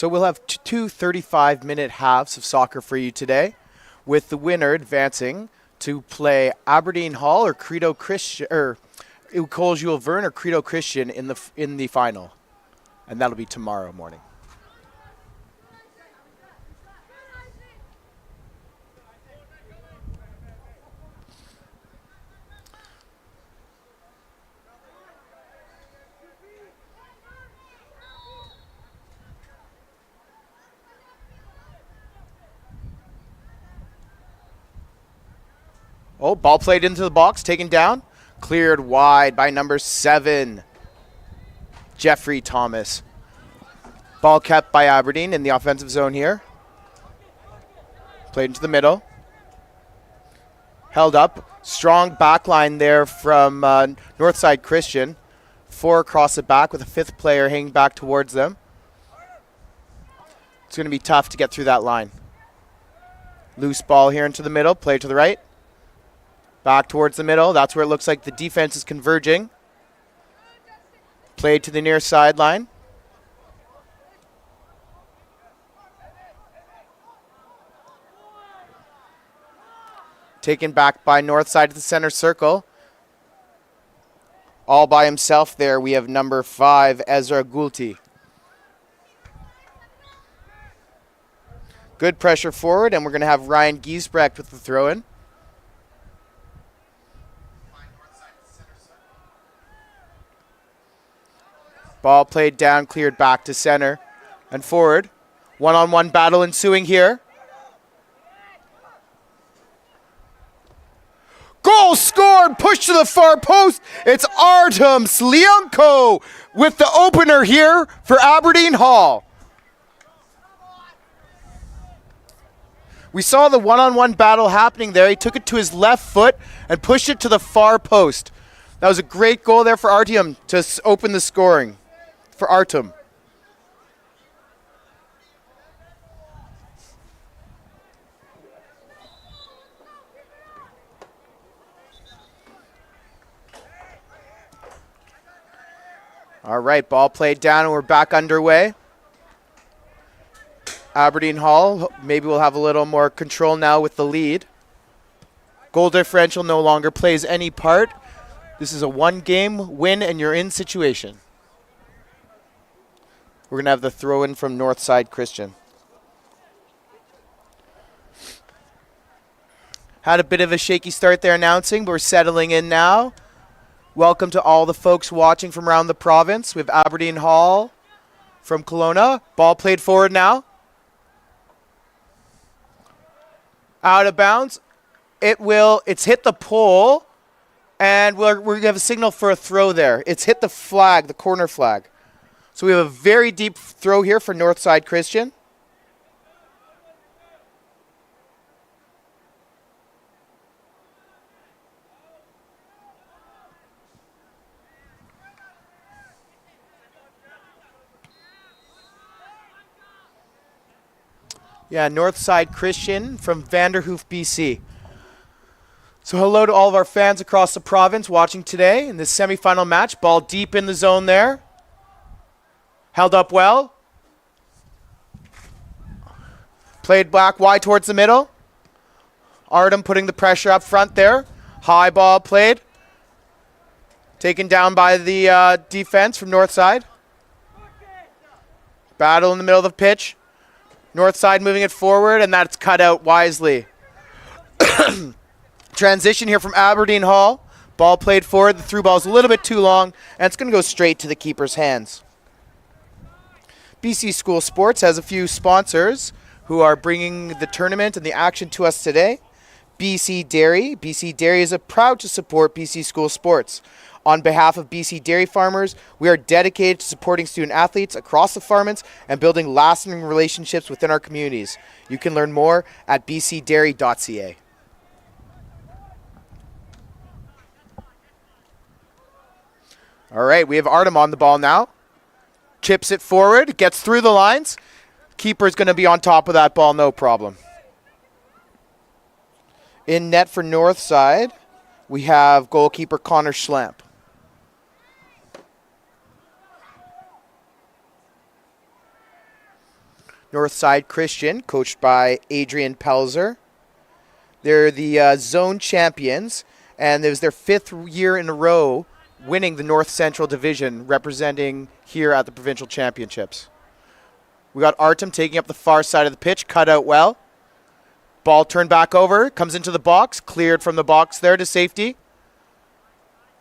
So we'll have two 35-minute halves of soccer for you today, with the winner advancing to play Aberdeen Hall or Credo Christian, or École Jules Verne or Credo Christian in the final, and that'll be tomorrow morning. Oh, ball played into the box, taken down. Cleared wide by number 7, Jeffrey Thomas. Ball kept by Aberdeen in the offensive zone here. Played into the middle. Held up. Strong back line there from Northside Christian. 4 across the back with a 5th player hanging back towards them. It's going to be tough to get through that line. Loose ball here into the middle. Play to the right. Back towards the middle. That's where it looks like the defense is converging. Played to the near sideline. Taken back by Northside to the center circle. All by himself there, we have number 5, Ezra Gulti. Good pressure forward, and we're going to have Ryan Giesbrecht with the throw-in. Ball played down, cleared back to center and forward. One-on-one battle ensuing here. Goal scored, pushed to the far post. It's Artem Slianko with the opener here for Aberdeen Hall. We saw the one-on-one battle happening there. He took it to his left foot and pushed it to the far post. That was a great goal there for Artem to open the scoring. For Artem. All right, ball played down and we're back underway. Aberdeen Hall, maybe we'll have a little more control now with the lead. Goal differential no longer plays any part. This is a 1-game win and you're in situation. We're going to have the throw-in from Northside Christian. Had a bit of a shaky start there announcing, but we're settling in now. Welcome to all the folks watching from around the province. We have Aberdeen Hall from Kelowna. Ball played forward now. Out of bounds. It's hit the pole, and we're going to have a signal for a throw there. It's hit the flag, the corner flag. So we have a very deep throw here for Northside Christian. Yeah, Northside Christian from Vanderhoof, BC. So hello to all of our fans across the province watching today in this semifinal match. Ball deep in the zone there. Held up well. Played back wide towards the middle. Artem putting the pressure up front there. High ball played. Taken down by the defense from Northside. Battle in the middle of the pitch. Northside moving it forward, and that's cut out wisely. Transition here from Aberdeen Hall. Ball played forward. The through ball is a little bit too long, and it's going to go straight to the keeper's hands. BC School Sports has a few sponsors who are bringing the tournament and the action to us today. BC Dairy. BC Dairy is proud to support BC School Sports. On behalf of BC Dairy Farmers, we are dedicated to supporting student athletes across the farmlands and building lasting relationships within our communities. You can learn more at bcdairy.ca. All right, we have Artem on the ball now. Chips it forward, gets through the lines. Keeper's going to be on top of that ball, no problem. In net for Northside, we have goalkeeper Connor Schlamp. Northside Christian, coached by Adrian Pelzer. They're the zone champions, and it was their 5th year in a row winning the North Central Division, representing here at the Provincial Championships. We got Artem taking up the far side of the pitch, cut out well. Ball turned back over, comes into the box, cleared from the box there to safety.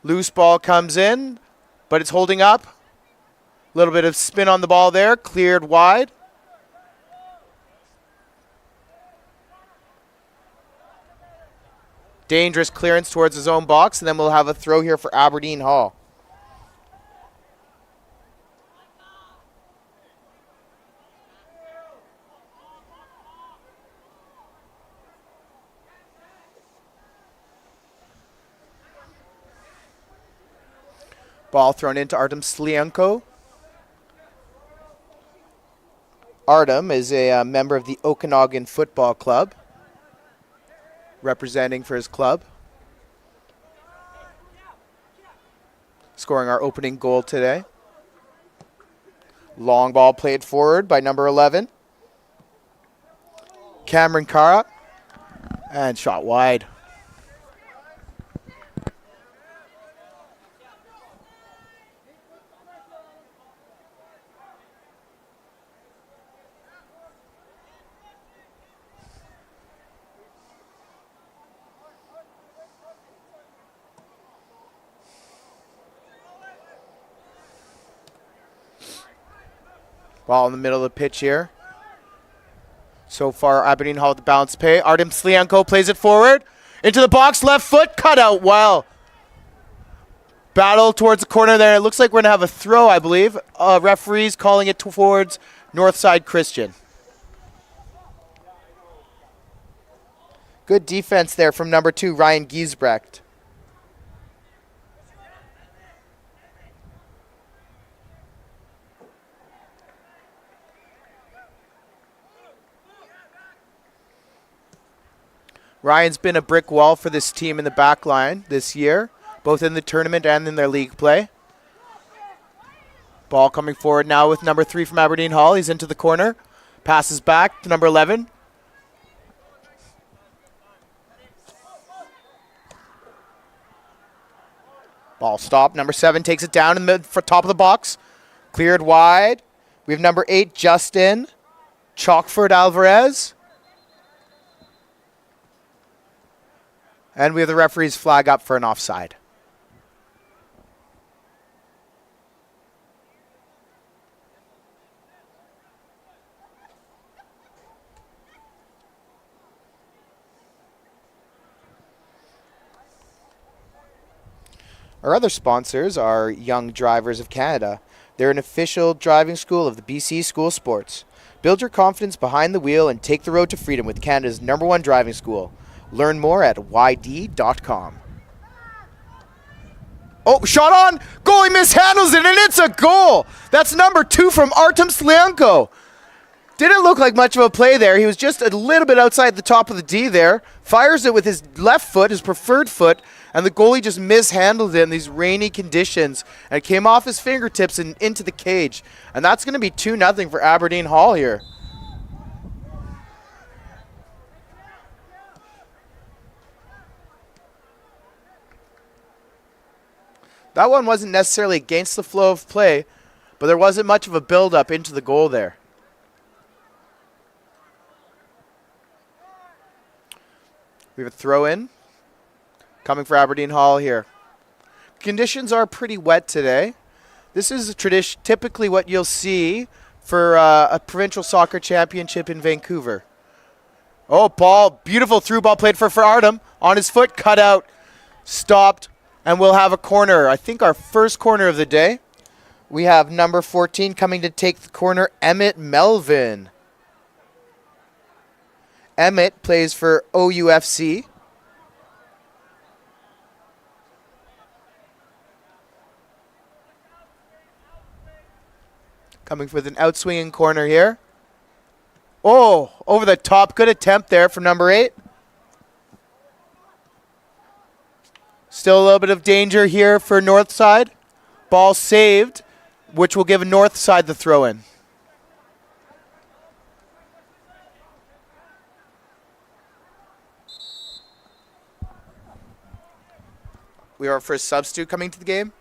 Loose ball comes in, but it's holding up. A little bit of spin on the ball there, cleared wide. Dangerous clearance towards his own box, and then we'll have a throw here for Aberdeen Hall. Ball thrown into Artem Slienko. Artem is a member of the Okanagan Football Club, representing for his club. Scoring our opening goal today. Long ball played forward by number 11. Cameron Cara. And shot wide. Ball in the middle of the pitch here. So far, Aberdeen Hall with the bounce pay. Artem Slienko plays it forward. Into the box, left foot, cut out well. Battle towards the corner there. It looks like we're going to have a throw, I believe. Referees calling it towards Northside Christian. Good defense there from number 2, Ryan Giesbrecht. Ryan's been a brick wall for this team in the back line this year, both in the tournament and in their league play. Ball coming forward now with number 3 from Aberdeen Hall. He's into the corner. Passes back to number 11. Ball stopped. Number 7 takes it down in the top of the box. Cleared wide. We have number 8, Justin Chalkford Alvarez. And we have the referee's flag up for an offside. Our other sponsors are Young Drivers of Canada. They're an official driving school of the BC School Sports. Build your confidence behind the wheel and take the road to freedom with Canada's #1 driving school. Learn more at yd.com. Oh, shot on! Goalie mishandles it, and it's a goal! That's number 2 from Artem Slienko. Didn't look like much of a play there. He was just a little bit outside the top of the D there. Fires it with his left foot, his preferred foot, and the goalie just mishandled it in these rainy conditions. And it came off his fingertips and into the cage. And that's going to be 2-0 for Aberdeen Hall here. That one wasn't necessarily against the flow of play, but there wasn't much of a build-up into the goal there. We have a throw-in coming for Aberdeen Hall here. Conditions are pretty wet today. This is typically what you'll see for a provincial soccer championship in Vancouver. Oh, ball, beautiful through ball played for Artem. On his foot, cut out, stopped. And we'll have a corner, I think our first corner of the day. We have number 14 coming to take the corner, Emmett Melvin. Emmett plays for OUFC. Coming with an outswinging corner here. Oh, over the top. Good attempt there from number 8. Still a little bit of danger here for Northside. Ball saved, which will give Northside the throw-in. We have our first substitute coming to the game.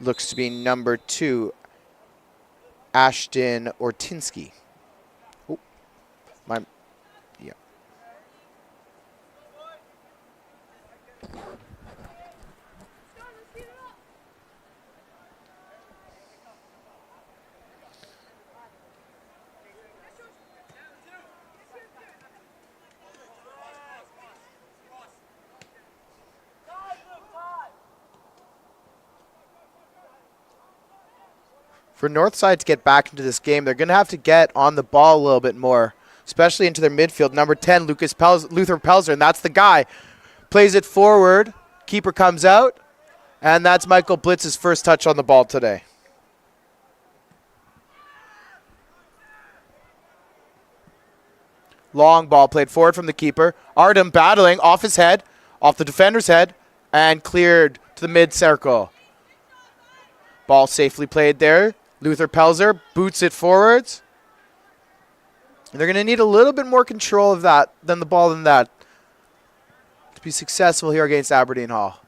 Looks to be number 2, Ashton Ortinsky. Oh, yeah. For Northside to get back into this game, they're going to have to get on the ball a little bit more, especially into their midfield. Number 10, Luther Pelzer, and that's the guy. Plays it forward. Keeper comes out, and that's Michael Blitz's first touch on the ball today. Long ball played forward from the keeper. Artem battling off his head, off the defender's head, and cleared to the mid-circle. Ball safely played there. Luther Pelzer boots it forwards. And they're going to need a little bit more control of that than the ball than that to be successful here against Aberdeen Hall.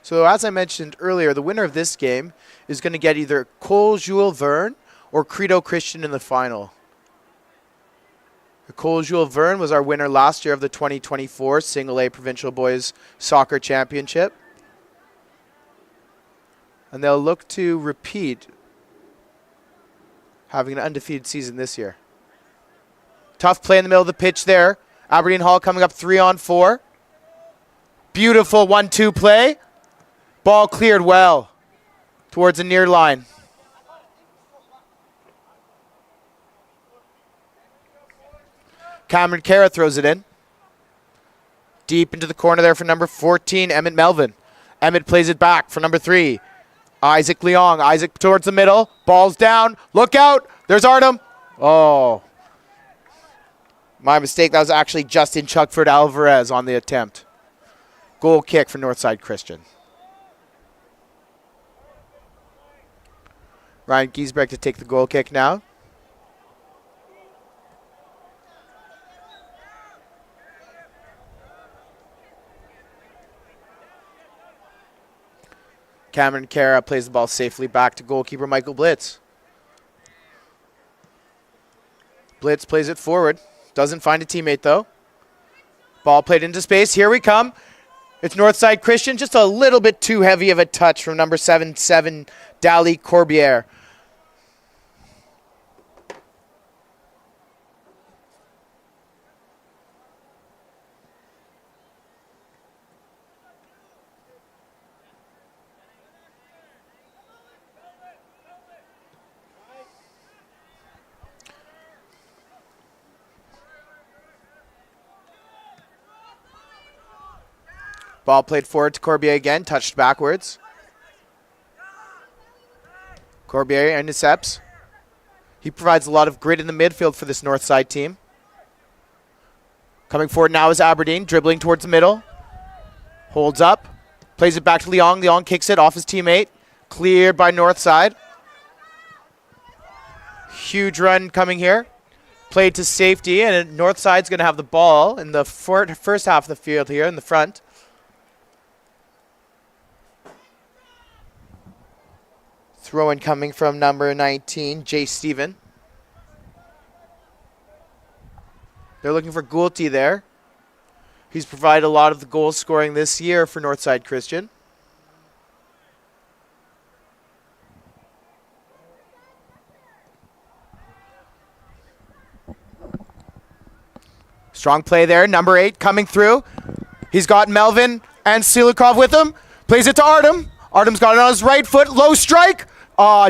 So as I mentioned earlier, the winner of this game is going to get either Cole Jules Verne or Credo Christian in the final. Cole Jules Verne was our winner last year of the 2024 Single A Provincial Boys Soccer Championship. And they'll look to repeat having an undefeated season this year. Tough play in the middle of the pitch there. Aberdeen Hall coming up 3-on-4. Beautiful 1-2 play. Ball cleared well towards the near line. Cameron Cara throws it in. Deep into the corner there for number 14, Emmett Melvin. Emmett plays it back for number 3. Isaac Leong. Isaac towards the middle. Ball's down. Look out. There's Artem. Oh. My mistake. That was actually Justin Chuckford Alvarez on the attempt. Goal kick for Northside Christian. Ryan Giesbrecht to take the goal kick now. Cameron Cara plays the ball safely back to goalkeeper Michael Blitz. Blitz plays it forward. Doesn't find a teammate, though. Ball played into space. Here we come. It's Northside Christian. Just a little bit too heavy of a touch from number 7, Dali Corbière. Ball played forward to Corbier again, touched backwards. Corbier intercepts. He provides a lot of grit in the midfield for this Northside team. Coming forward now is Aberdeen, dribbling towards the middle. Holds up, plays it back to Leong. Leong kicks it off his teammate. Cleared by Northside. Huge run coming here. Played to safety, and Northside's going to have the ball in the first half of the field here in the front. Throw-in coming from number 19, Jay Steven. They're looking for Goulty there. He's provided a lot of the goal scoring this year for Northside Christian. Strong play there, number 8 coming through. He's got Melvin and Silikov with him. Plays it to Artem. Artem's got it on his right foot, low strike.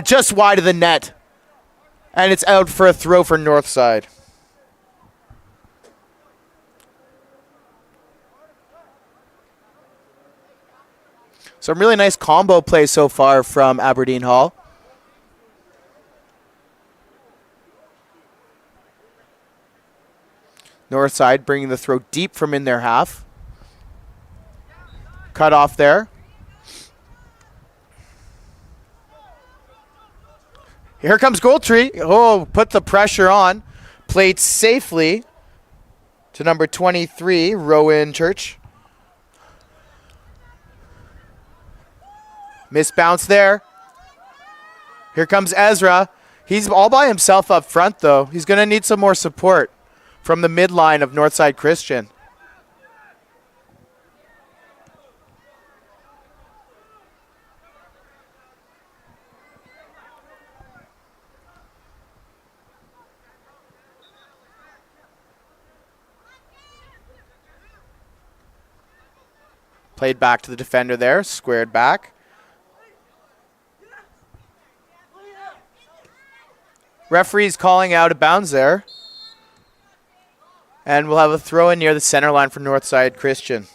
Just wide of the net. And it's out for a throw for Northside. Some really nice combo plays so far from Aberdeen Hall. Northside bringing the throw deep from in their half. Cut off there. Here comes Goldtree. Oh, put the pressure on. Played safely to number 23, Rowan Church. Miss bounce there. Here comes Ezra. He's all by himself up front, though. He's going to need some more support from the midline of Northside Christian. Played back to the defender there, squared back. Referee's calling out of bounds there. And we'll have a throw in near the center line for Northside Christian.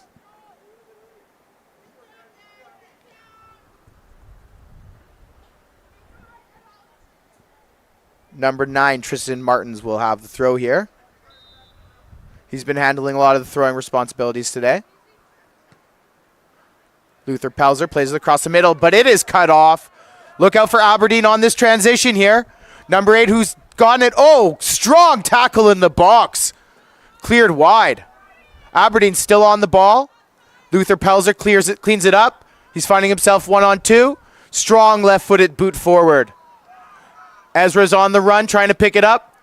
Number 9, Tristan Martins will have the throw here. He's been handling a lot of the throwing responsibilities today. Luther Pelzer plays it across the middle, but it is cut off. Look out for Aberdeen on this transition here. Number 8 who's gotten it. Oh, strong tackle in the box. Cleared wide. Aberdeen still on the ball. Luther Pelzer cleans it up. He's finding himself 1-on-2. Strong left-footed boot forward. Ezra's on the run trying to pick it up.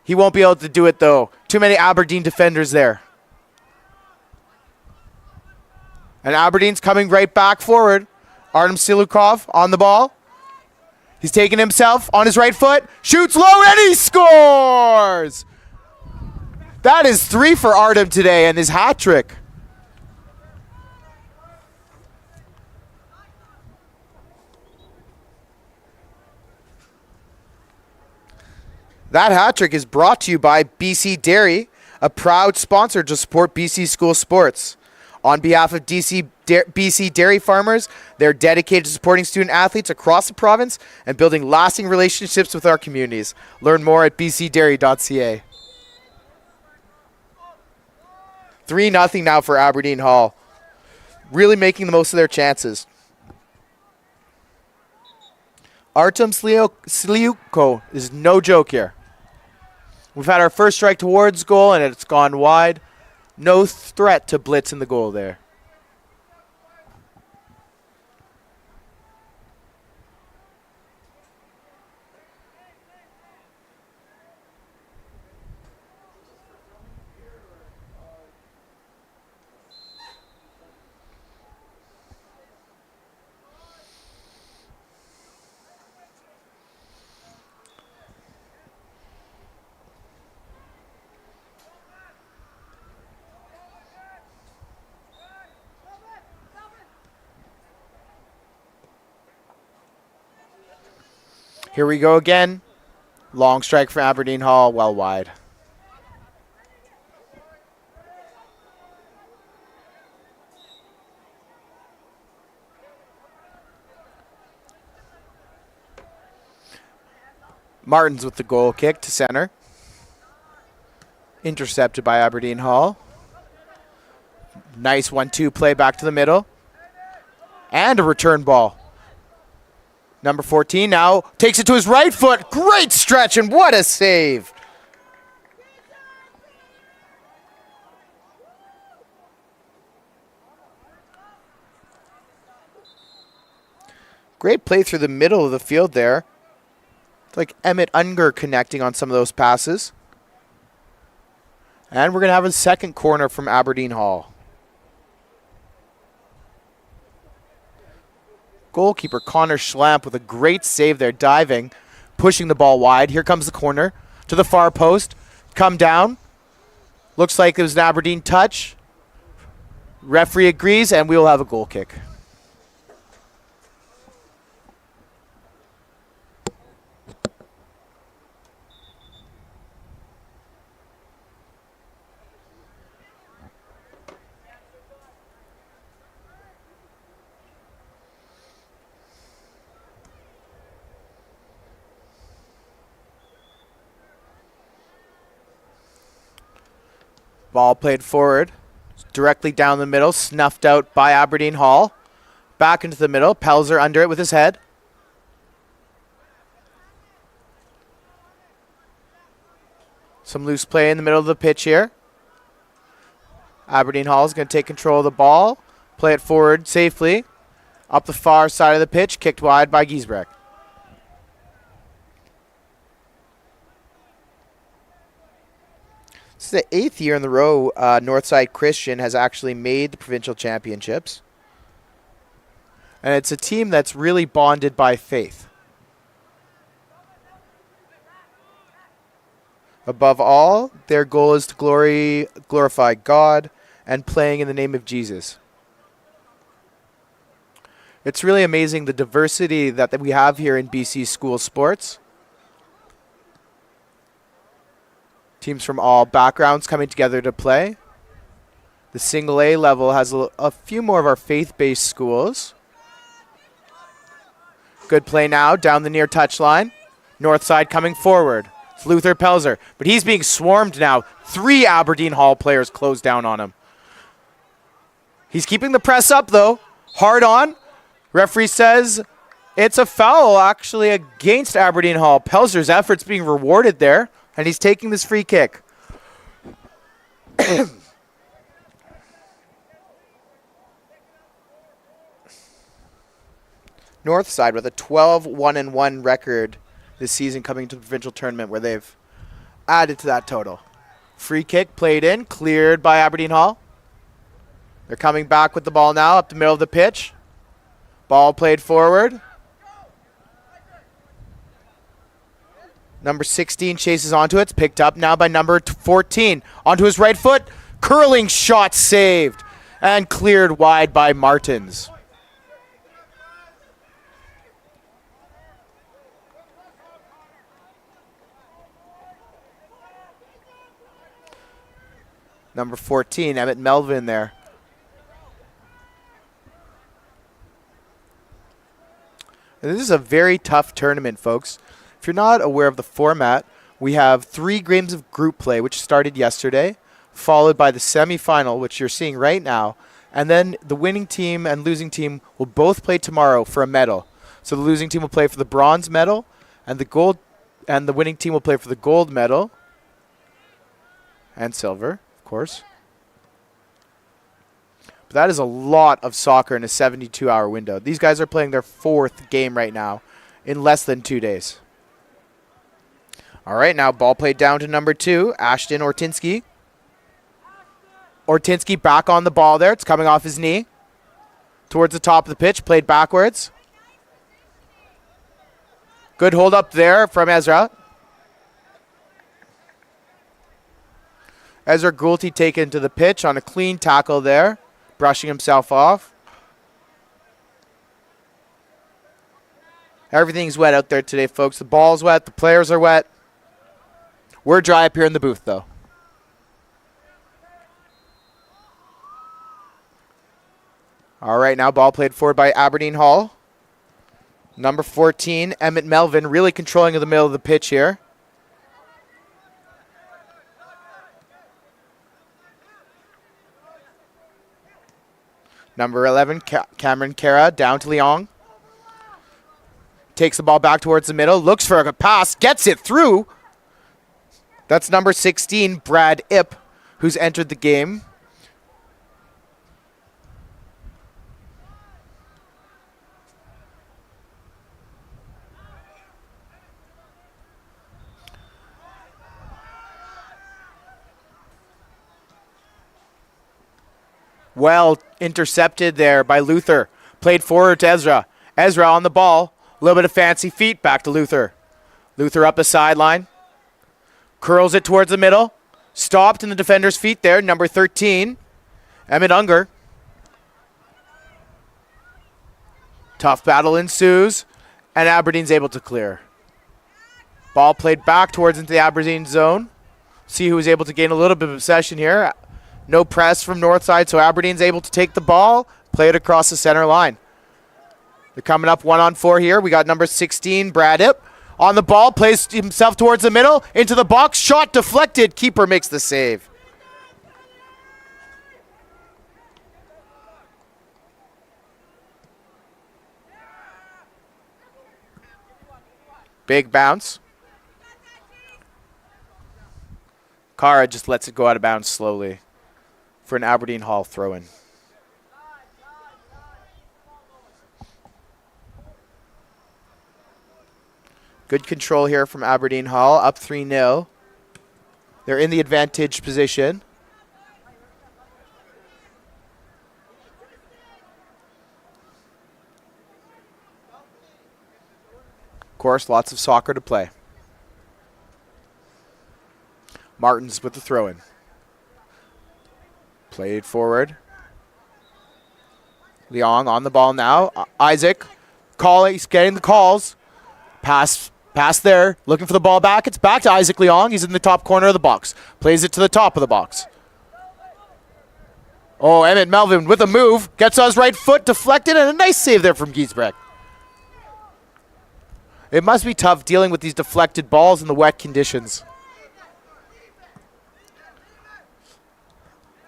He won't be able to do it though. Too many Aberdeen defenders there. And Aberdeen's coming right back forward. Artem Silukov on the ball. He's taking himself on his right foot. Shoots low and he scores! That is 3 for Artem today and his hat trick. That hat trick is brought to you by BC Dairy, a proud sponsor to support BC school sports. On behalf of BC Dairy farmers, they're dedicated to supporting student athletes across the province and building lasting relationships with our communities. Learn more at bcdairy.ca. 3-0 now for Aberdeen Hall. Really making the most of their chances. Artem Sliuko is no joke here. We've had our first strike towards goal and it's gone wide. No threat to blitz in the goal there. Here we go again. Long strike for Aberdeen Hall, well wide. Martins with the goal kick to center. Intercepted by Aberdeen Hall. Nice 1-2 play back to the middle. And a return ball. Number 14 now takes it to his right foot. Great stretch, and what a save. Great play through the middle of the field there. It's like Emmett Unger connecting on some of those passes. And we're going to have a second corner from Aberdeen Hall. Goalkeeper Connor Schlamp with a great save there, diving, pushing the ball wide. Here comes the corner to the far post. Come down. Looks like it was an Aberdeen touch. Referee agrees, and we will have a goal kick. Ball played forward, directly down the middle, snuffed out by Aberdeen Hall. Back into the middle, Pelzer under it with his head. Some loose play in the middle of the pitch here. Aberdeen Hall is going to take control of the ball, play it forward safely. Up the far side of the pitch, kicked wide by Giesbrecht. This is the 8th year in the row Northside Christian has actually made the provincial championships. And it's a team that's really bonded by faith. Above all, their goal is to glorify God and playing in the name of Jesus. It's really amazing the diversity that we have here in BC school sports. Teams from all backgrounds coming together to play. The single A level has a few more of our faith-based schools. Good play now down the near touchline. Northside coming forward. It's Luther Pelzer, but he's being swarmed now. 3 Aberdeen Hall players close down on him. He's keeping the press up though. Hard on. Referee says it's a foul actually against Aberdeen Hall. Pelzer's efforts being rewarded there, and he's taking this free kick. Northside with a 12-1-1 record this season coming to the provincial tournament where they've added to that total. Free kick played in, cleared by Aberdeen Hall. They're coming back with the ball now up the middle of the pitch. Ball played forward. Number 16 chases onto it. It's picked up now by number 14. Onto his right foot. Curling shot saved. And cleared wide by Martins. Number 14, Emmett Melvin there. And this is a very tough tournament, folks. If you're not aware of the format, we have 3 games of group play, which started yesterday, followed by the semifinal, which you're seeing right now. And then the winning team and losing team will both play tomorrow for a medal. So the losing team will play for the bronze medal, and the winning team will play for the gold medal and silver, of course. But that is a lot of soccer in a 72-hour window. These guys are playing their 4th game right now in less than 2 days. All right, now ball played down to number 2, Ashton Ortinsky. Ortinsky back on the ball there. It's coming off his knee. Towards the top of the pitch, played backwards. Good hold up there from Ezra. Ezra Goulty taken to the pitch on a clean tackle there. Brushing himself off. Everything's wet out there today, folks. The ball's wet. The players are wet. We're dry up here in the booth, though. All right, now ball played forward by Aberdeen Hall. Number 14, Emmett Melvin, really controlling the middle of the pitch here. Number 11, Cameron Cara, down to Leong. Takes the ball back towards the middle, looks for a pass, gets it through. That's number 16, Brad Ipp, who's entered the game. Well intercepted there by Luther. Played forward to Ezra. Ezra on the ball. A little bit of fancy feet. Back to Luther. Luther up the sideline. Curls it towards the middle. Stopped in the defender's feet there. Number 13, Emmett Unger. Tough battle ensues. And Aberdeen's able to clear. Ball played back towards into the Aberdeen zone. See who was able to gain a little bit of possession here. No press from Northside, so Aberdeen's able to take the ball, play it across the center line. They're coming up 1-on-4 here. We got number 16, Brad Ipp. On the ball, plays himself towards the middle, into the box, shot deflected. Keeper makes the save. Big bounce. Kara just lets it go out of bounds slowly for an Aberdeen Hall throw-in. Good control here from Aberdeen Hall, up 3-0. They're in the advantage position. Of course, lots of soccer to play. Martins with the throw-in. Played forward. Leong on the ball now. Isaac calling, he's getting the calls. Pass there, looking for the ball back. It's back to Isaac Leong. He's in the top corner of the box. Plays it to the top of the box. Oh, Emmett Melvin with a move. Gets on his right foot, deflected, and a nice save there from Giesbrecht. It must be tough dealing with these deflected balls in the wet conditions.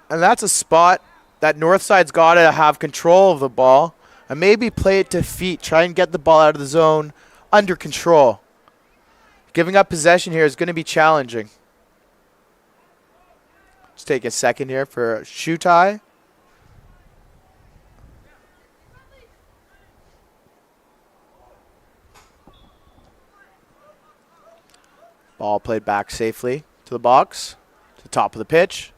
And that's a spot that Northside's got to have control of the ball and maybe play it to feet, try and get the ball out of the zone under control. Giving up possession here is going to be challenging. Let's take a second here for a shoe tie. Ball played back safely to the box, to the top of the pitch.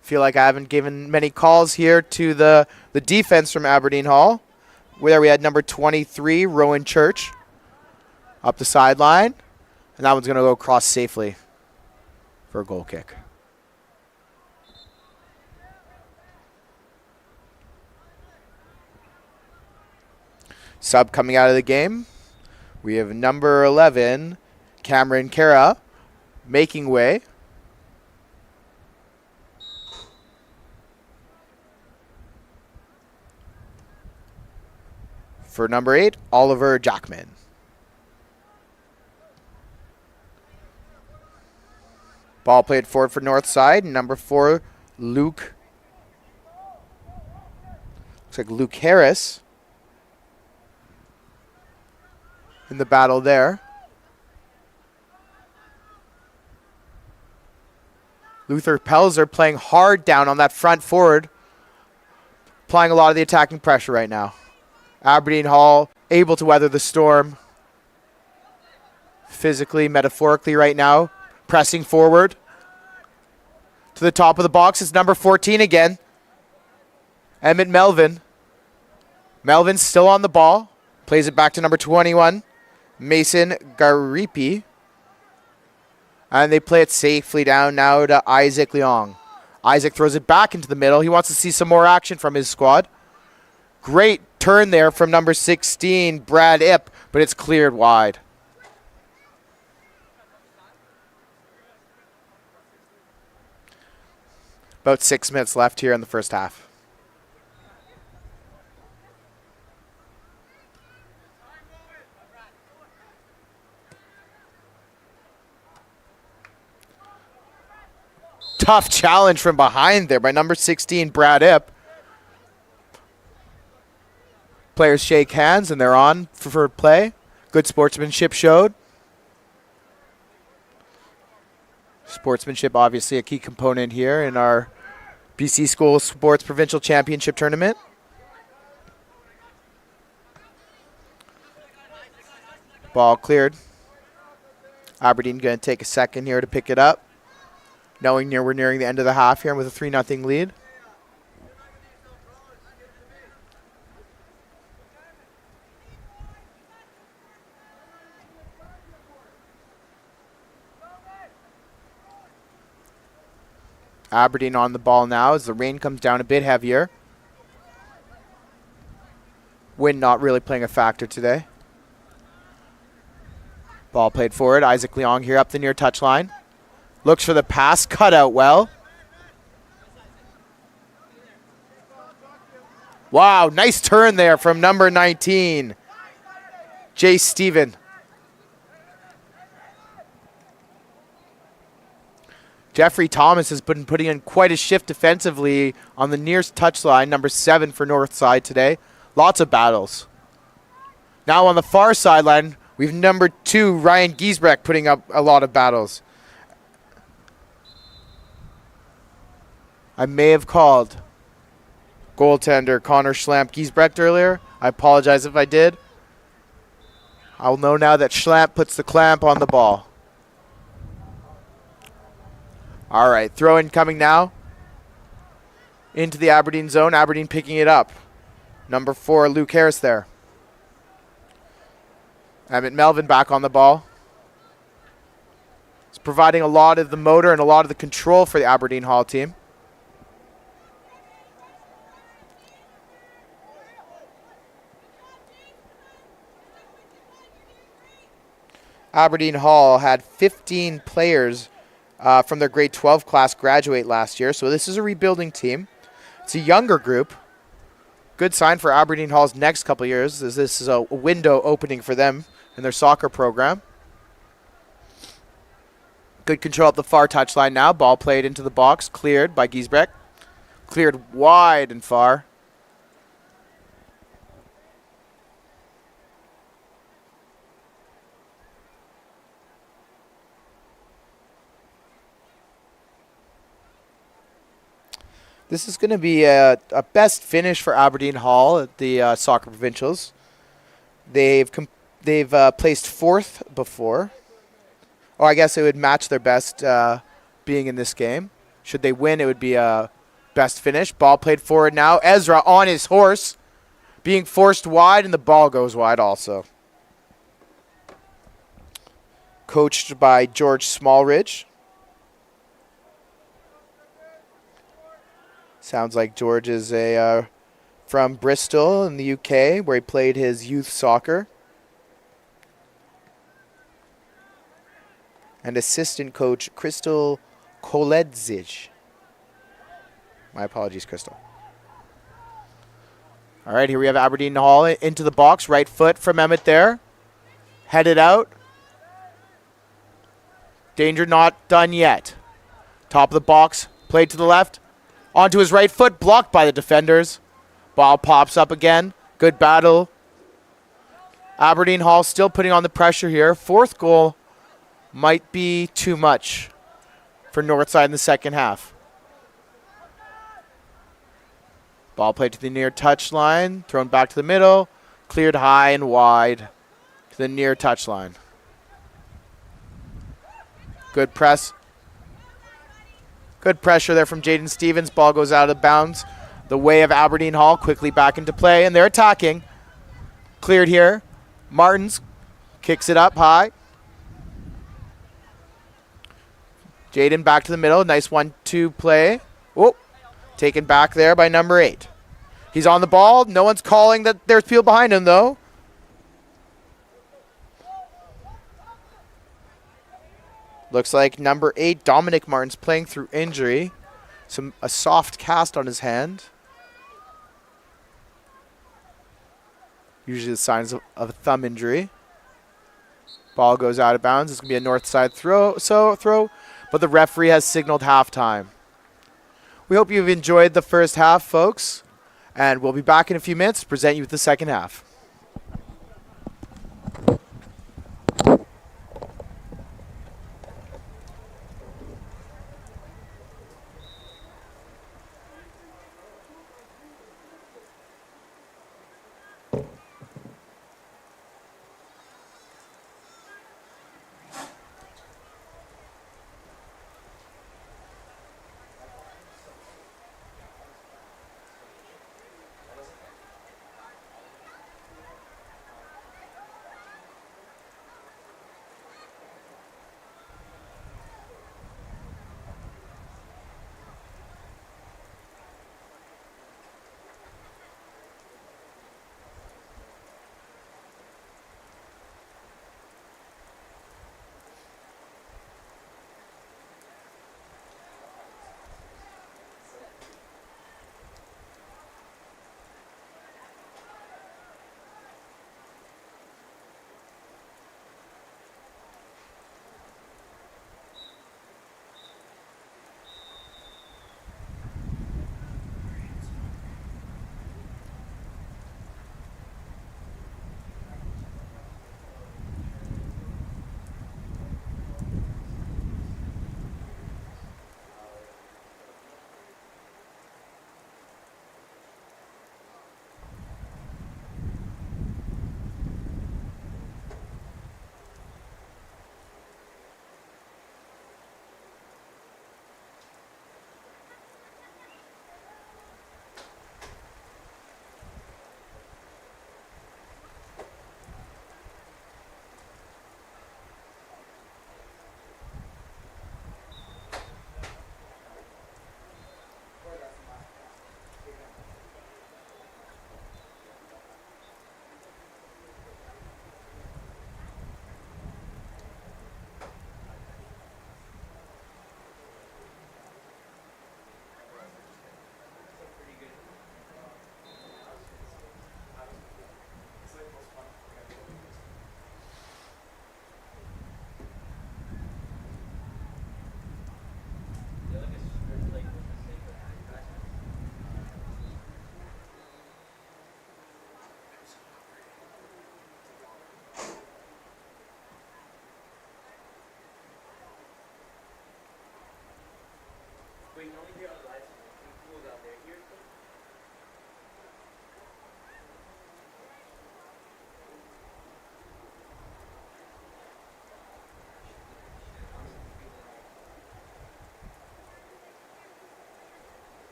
Feel like I haven't given many calls here to the defense from Aberdeen Hall, where we had number 23, Rowan Church, up the sideline. And that one's going to go across safely for a goal kick. Sub coming out of the game. We have number 11, Cameron Kara, making way. For number 8, Oliver Jackman. Ball played forward for Northside. Number 4, Luke. Looks like Luke Harris in the battle there. Luther Pelzer playing hard down on that front forward, applying a lot of the attacking pressure right now. Aberdeen Hall able to weather the storm physically, metaphorically right now. Pressing forward to the top of the box. It's number 14 again. Emmett Melvin. Melvin's still on the ball. Plays it back to number 21, Mason Garipi. And they play it safely down now to Isaac Leong. Isaac throws it back into the middle. He wants to see some more action from his squad. Great turn there from number 16, Brad Ipp, but it's cleared wide. About 6 minutes left here in the first half. Tough challenge from behind there by number 16, Brad Ipp. Players shake hands and they're on for play. Good sportsmanship showed. Sportsmanship obviously a key component here in our BC School Sports Provincial Championship Tournament. Ball cleared. Aberdeen going to take a second here to pick it up, knowing we're nearing the end of the half here with a 3-0 lead. Aberdeen on the ball now as the rain comes down a bit heavier. Wind not really playing a factor today. Ball played forward. Isaac Leong here up the near touchline. Looks for the pass, cut out well. Wow, nice turn there from number 19, Jay Steven. Jeffrey Thomas has been putting in quite a shift defensively on the nearest touchline, number 7 for Northside today. Lots of battles. Now on the far sideline, we've number 2, Ryan Giesbrecht, putting up a lot of battles. I may have called goaltender Connor Schlamp Giesbrecht earlier. I apologize if I did. I'll know now that Schlamp puts the clamp on the ball. All right, throw in coming now into the Aberdeen zone. Aberdeen picking it up. Number 4, Luke Harris there. Emmett Melvin back on the ball. He's providing a lot of the motor and a lot of the control for the Aberdeen Hall team. Aberdeen Hall had 15 players from their grade 12 class graduate last year, so this is a rebuilding team. It's a younger group. Good sign for Aberdeen Hall's next couple years, as this is a window opening for them in their soccer program. Good control up the far touchline now. Ball played into the box, cleared by Giesbrecht. Cleared wide and far. This is going to be a best finish for Aberdeen Hall at the Soccer Provincials. They've placed 4th before. Or I guess it would match their best being in this game. Should they win, it would be a best finish. Ball played forward now. Ezra on his horse, being forced wide, and the ball goes wide also. Coached by George Smallridge. Sounds like George is from Bristol in the UK, where he played his youth soccer. And assistant coach Crystal Koledzic. My apologies, Crystal. All right, here we have Aberdeen Hall into the box. Right foot from Emmett there. Headed out. Danger not done yet. Top of the box, played to the left. Onto his right foot, blocked by the defenders. Ball pops up again. Good battle. Aberdeen Hall still putting on the pressure here. 4th goal might be too much for Northside in the second half. Ball played to the near touchline. Thrown back to the middle. Cleared high and wide to the near touchline. Good press. Good pressure there from Jaden Stevens. Ball goes out of bounds. The way of Aberdeen Hall quickly back into play, and they're attacking. Cleared here. Martins kicks it up high. Jaden back to the middle. Nice 1-2 play. Oh, taken back there by number 8. He's on the ball. No one's calling that there's people behind him, though. Looks like number 8, Dominic Martins, playing through injury. A soft cast on his hand. Usually the signs of a thumb injury. Ball goes out of bounds. It's going to be a Northside throw, but the referee has signaled halftime. We hope you've enjoyed the first half, folks, and we'll be back in a few minutes to present you with the second half.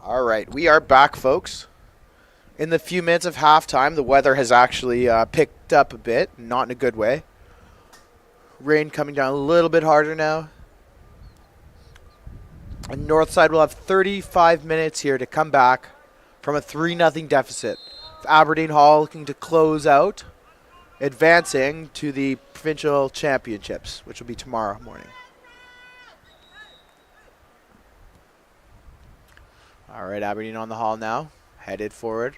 All right, we are back, folks. In the few minutes of halftime, the weather has actually picked up a bit, not in a good way. Rain coming down a little bit harder now. And Northside will have 35 minutes here to come back from a 3-0 deficit. Aberdeen Hall looking to close out, advancing to the provincial championships, which will be tomorrow morning. All right, Aberdeen on the Hall now, headed forward.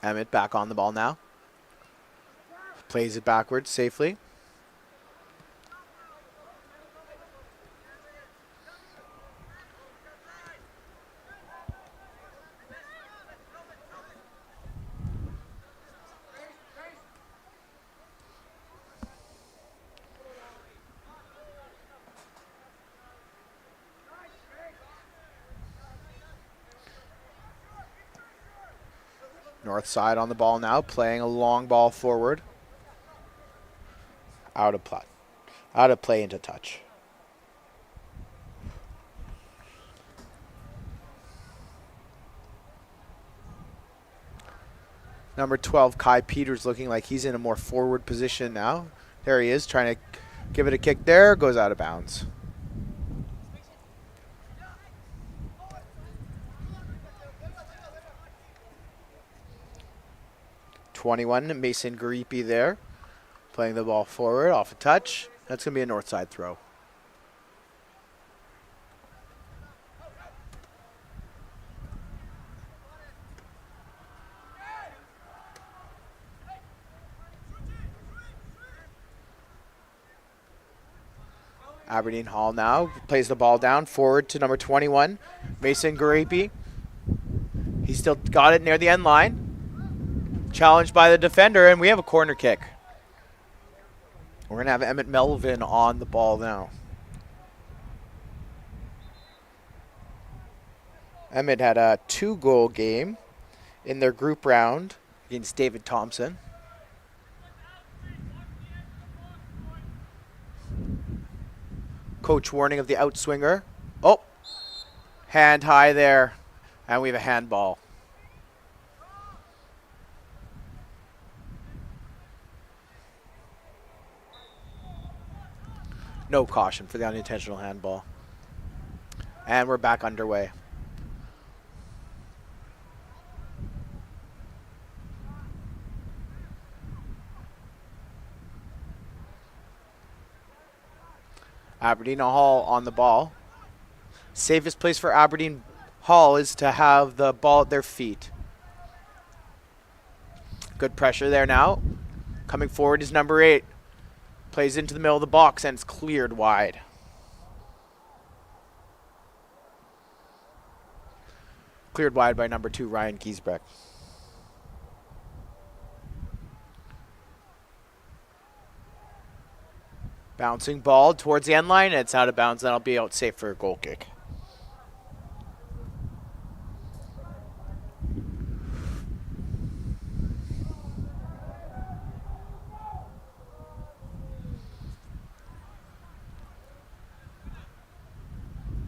Emmett back on the ball now. Plays it backwards safely. Northside on the ball now, playing a long ball forward. Out of play into touch. Number 12, Kai Peters, looking like he's in a more forward position now. There he is, trying to give it a kick there, goes out of bounds. (21) Mason Garipi there, playing the ball forward off a touch. That's going to be a Northside throw. Aberdeen Hall now plays the ball down forward to number 21, Mason Garipi. He's still got it near the end line. Challenged by the defender, and we have a corner kick. We're going to have Emmett Melvin on the ball now. Emmett had a 2-goal game in their group round against David Thompson. Coach warning of the outswinger. Oh, hand high there, and we have a handball. No caution for the unintentional handball. And we're back underway. Aberdeen Hall on the ball. Safest place for Aberdeen Hall is to have the ball at their feet. Good pressure there now. Coming forward is number 8. Plays into the middle of the box, and it's cleared wide. Cleared wide by number 2, Ryan Giesbrecht. Bouncing ball towards the end line, and it's out of bounds. That'll be out safe for a goal kick.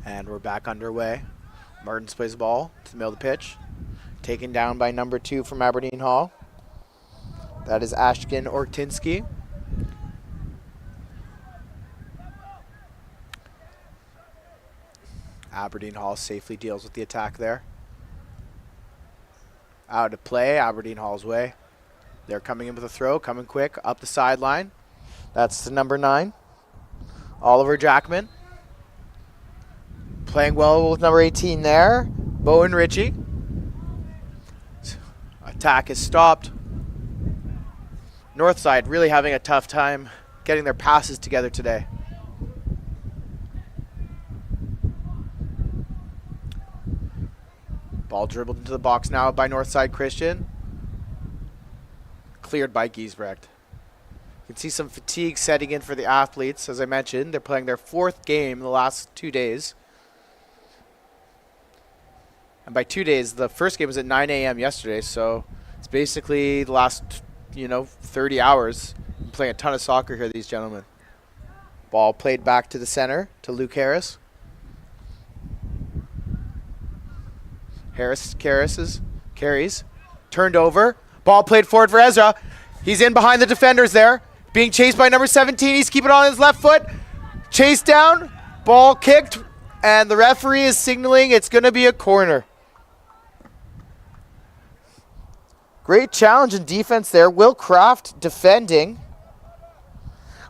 And we're back underway. Martins plays the ball to the middle of the pitch. Taken down by number 2 from Aberdeen Hall. That is Ashkin Ortinsky. Aberdeen Hall safely deals with the attack there. Out of play, Aberdeen Hall's way. They're coming in with a throw, coming quick, up the sideline. That's the number 9, Oliver Jackman. Playing well with number 18 there, Bowen Ritchie. Attack is stopped. Northside really having a tough time getting their passes together today. Ball dribbled into the box now by Northside Christian. Cleared by Giesbrecht. You can see some fatigue setting in for the athletes. As I mentioned, they're playing their 4th game in the last 2 days. And by 2 days, the first game was at 9 a.m. yesterday, so it's basically the last, 30 hours. Playing a ton of soccer here, these gentlemen. Ball played back to the center to Luke Harris. Harris carries. Turned over. Ball played forward for Ezra. He's in behind the defenders there. Being chased by number 17. He's keeping it on his left foot. Chased down. Ball kicked. And the referee is signaling it's going to be a corner. Great challenge in defense there. Will Kraft defending,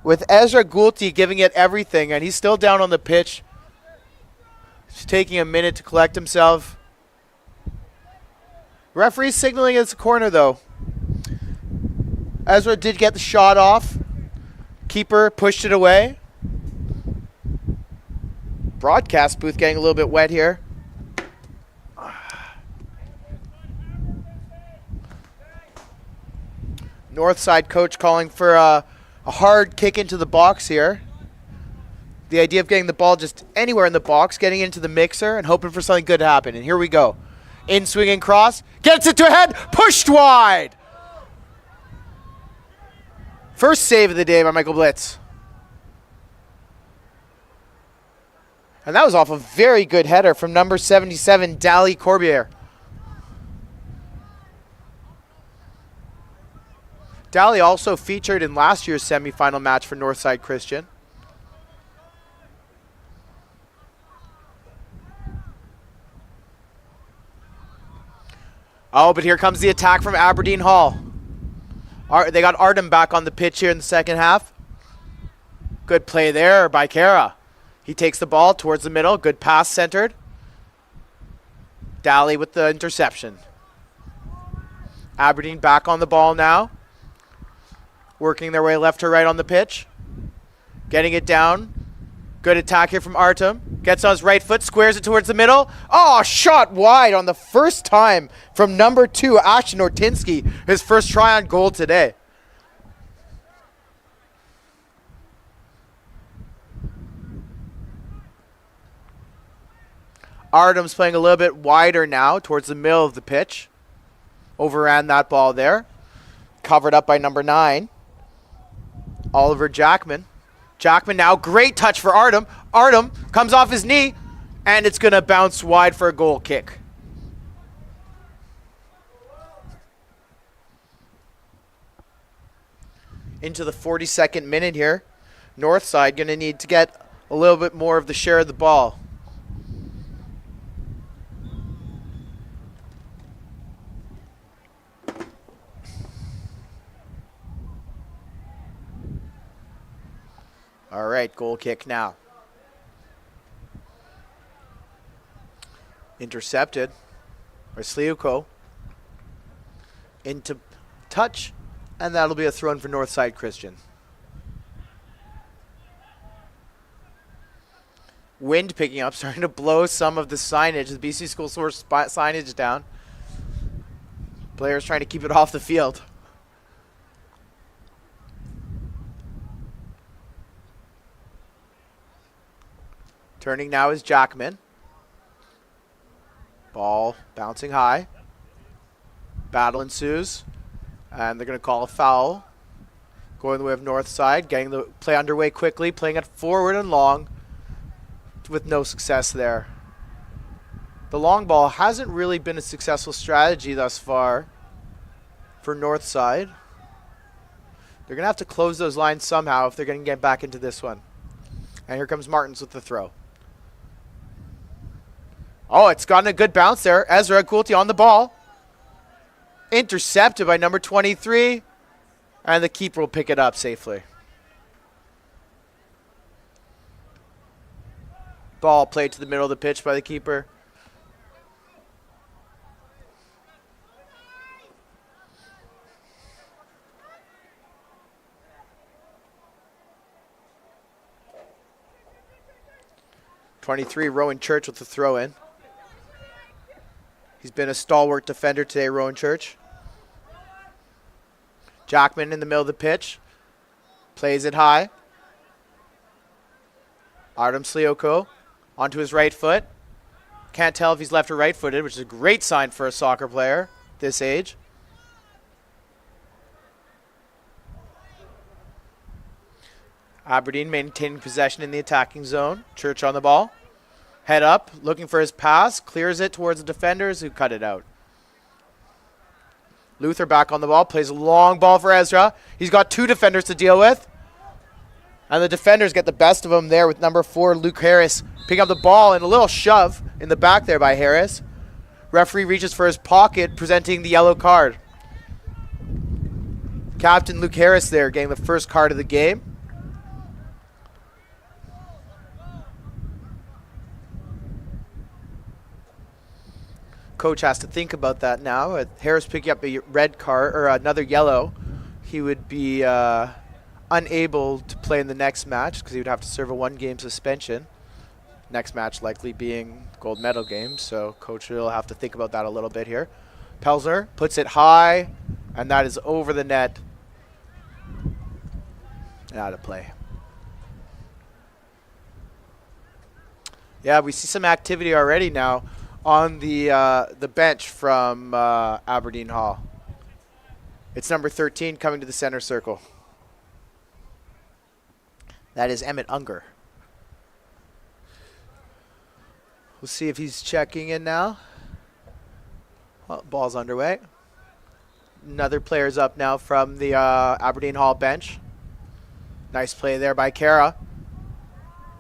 with Ezra Gulti giving it everything, and he's still down on the pitch. He's taking a minute to collect himself. Referee's signaling it's a corner, though. Ezra did get the shot off. Keeper pushed it away. Broadcast booth getting a little bit wet here. Northside coach calling for a hard kick into the box here. The idea of getting the ball just anywhere in the box, getting into the mixer, and hoping for something good to happen. And here we go. In swinging cross. Gets it to a head. Pushed wide. First save of the day by Michael Blitz. And that was off a very good header from number 77, Dali Corbier. Dali also featured in last year's semifinal match for Northside Christian. Oh, but here comes the attack from Aberdeen Hall. They got Artem back on the pitch here in the second half. Good play there by Kara. He takes the ball towards the middle. Good pass centered. Dali with the interception. Aberdeen back on the ball now. Working their way left to right on the pitch. Getting it down. Good attack here from Artem. Gets on his right foot, squares it towards the middle. Oh, shot wide on the first time from number 2, Ashton Ortinsky. His first try on goal today. Artem's playing a little bit wider now towards the middle of the pitch. Overran that ball there. Covered up by number 9. Oliver Jackman. Jackman now, great touch for Artem. Artem comes off his knee, and it's going to bounce wide for a goal kick. Into the 42nd minute here. Northside going to need to get a little bit more of the share of the ball. All right, goal kick now. Intercepted by Sliuko. Into touch, and that'll be a throw-in for Northside Christian. Wind picking up, starting to blow some of the signage, the BC School Source signage down. Players trying to keep it off the field. Turning now is Jackman. Ball bouncing high. Battle ensues. And they're going to call a foul. Going the way of Northside. Getting the play underway quickly. Playing it forward and long. With no success there. The long ball hasn't really been a successful strategy thus far for Northside. They're going to have to close those lines somehow if they're going to get back into this one. And here comes Martins with the throw. Oh, it's gotten a good bounce there. Ezra Gulti on the ball. Intercepted by number 23. And the keeper will pick it up safely. Ball played to the middle of the pitch by the keeper. #23, Rowan Church with the throw-in. He's been a stalwart defender today, Rowan Church. Jackman in the middle of the pitch. Plays it high. Artem Slioko onto his right foot. Can't tell if he's left or right-footed, which is a great sign for a soccer player this age. Aberdeen maintaining possession in the attacking zone. Church on the ball. Head up, looking for his pass. Clears it towards the defenders who cut it out. Luther back on the ball. Plays a long ball for Ezra. He's got 2 defenders to deal with. And the defenders get the best of him there with number 4, Luke Harris. Picking up the ball and a little shove in the back there by Harris. Referee reaches for his pocket, presenting the yellow card. Captain Luke Harris there getting the first card of the game. Coach has to think about that now. Harris picking up a red card or another yellow. He would be unable to play in the next match because he would have to serve a 1-game suspension. Next match likely being gold medal game, so coach will have to think about that a little bit here. Pelzer puts it high, and that is over the net. And out of play. Yeah, we see some activity already now on the bench from Aberdeen Hall. It's number 13 coming to the center circle. That is Emmett Unger. We'll see if he's checking in now. Well, ball's underway. Another player's up now from the Aberdeen Hall bench. Nice play there by Kara.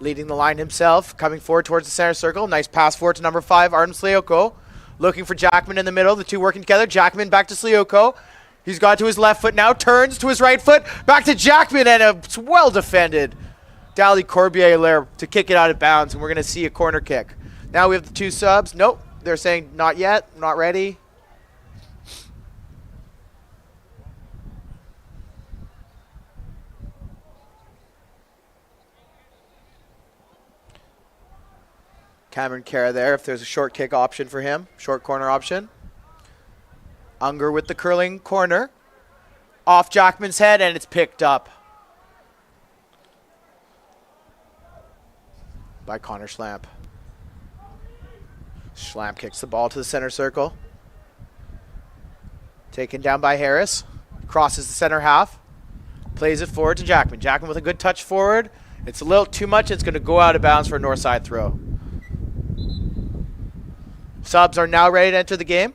Leading the line himself, coming forward towards the center circle. Nice pass forward to number 5, Artem Slioko. Looking for Jackman in the middle. The two working together. Jackman back to Slioko. He's got to his left foot now. Turns to his right foot. Back to Jackman, and it's well defended. Dally Corbier there to kick it out of bounds, and we're going to see a corner kick. Now we have the 2 subs. Nope. They're saying not yet. Not ready. Cameron Kara there, if there's a short kick option for him. Short corner option. Unger with the curling corner. Off Jackman's head, and it's picked up by Connor Schlamp. Schlamp kicks the ball to the center circle. Taken down by Harris. Crosses the center half. Plays it forward to Jackman. Jackman with a good touch forward. It's a little too much. It's going to go out of bounds for a Northside throw. Subs are now ready to enter the game.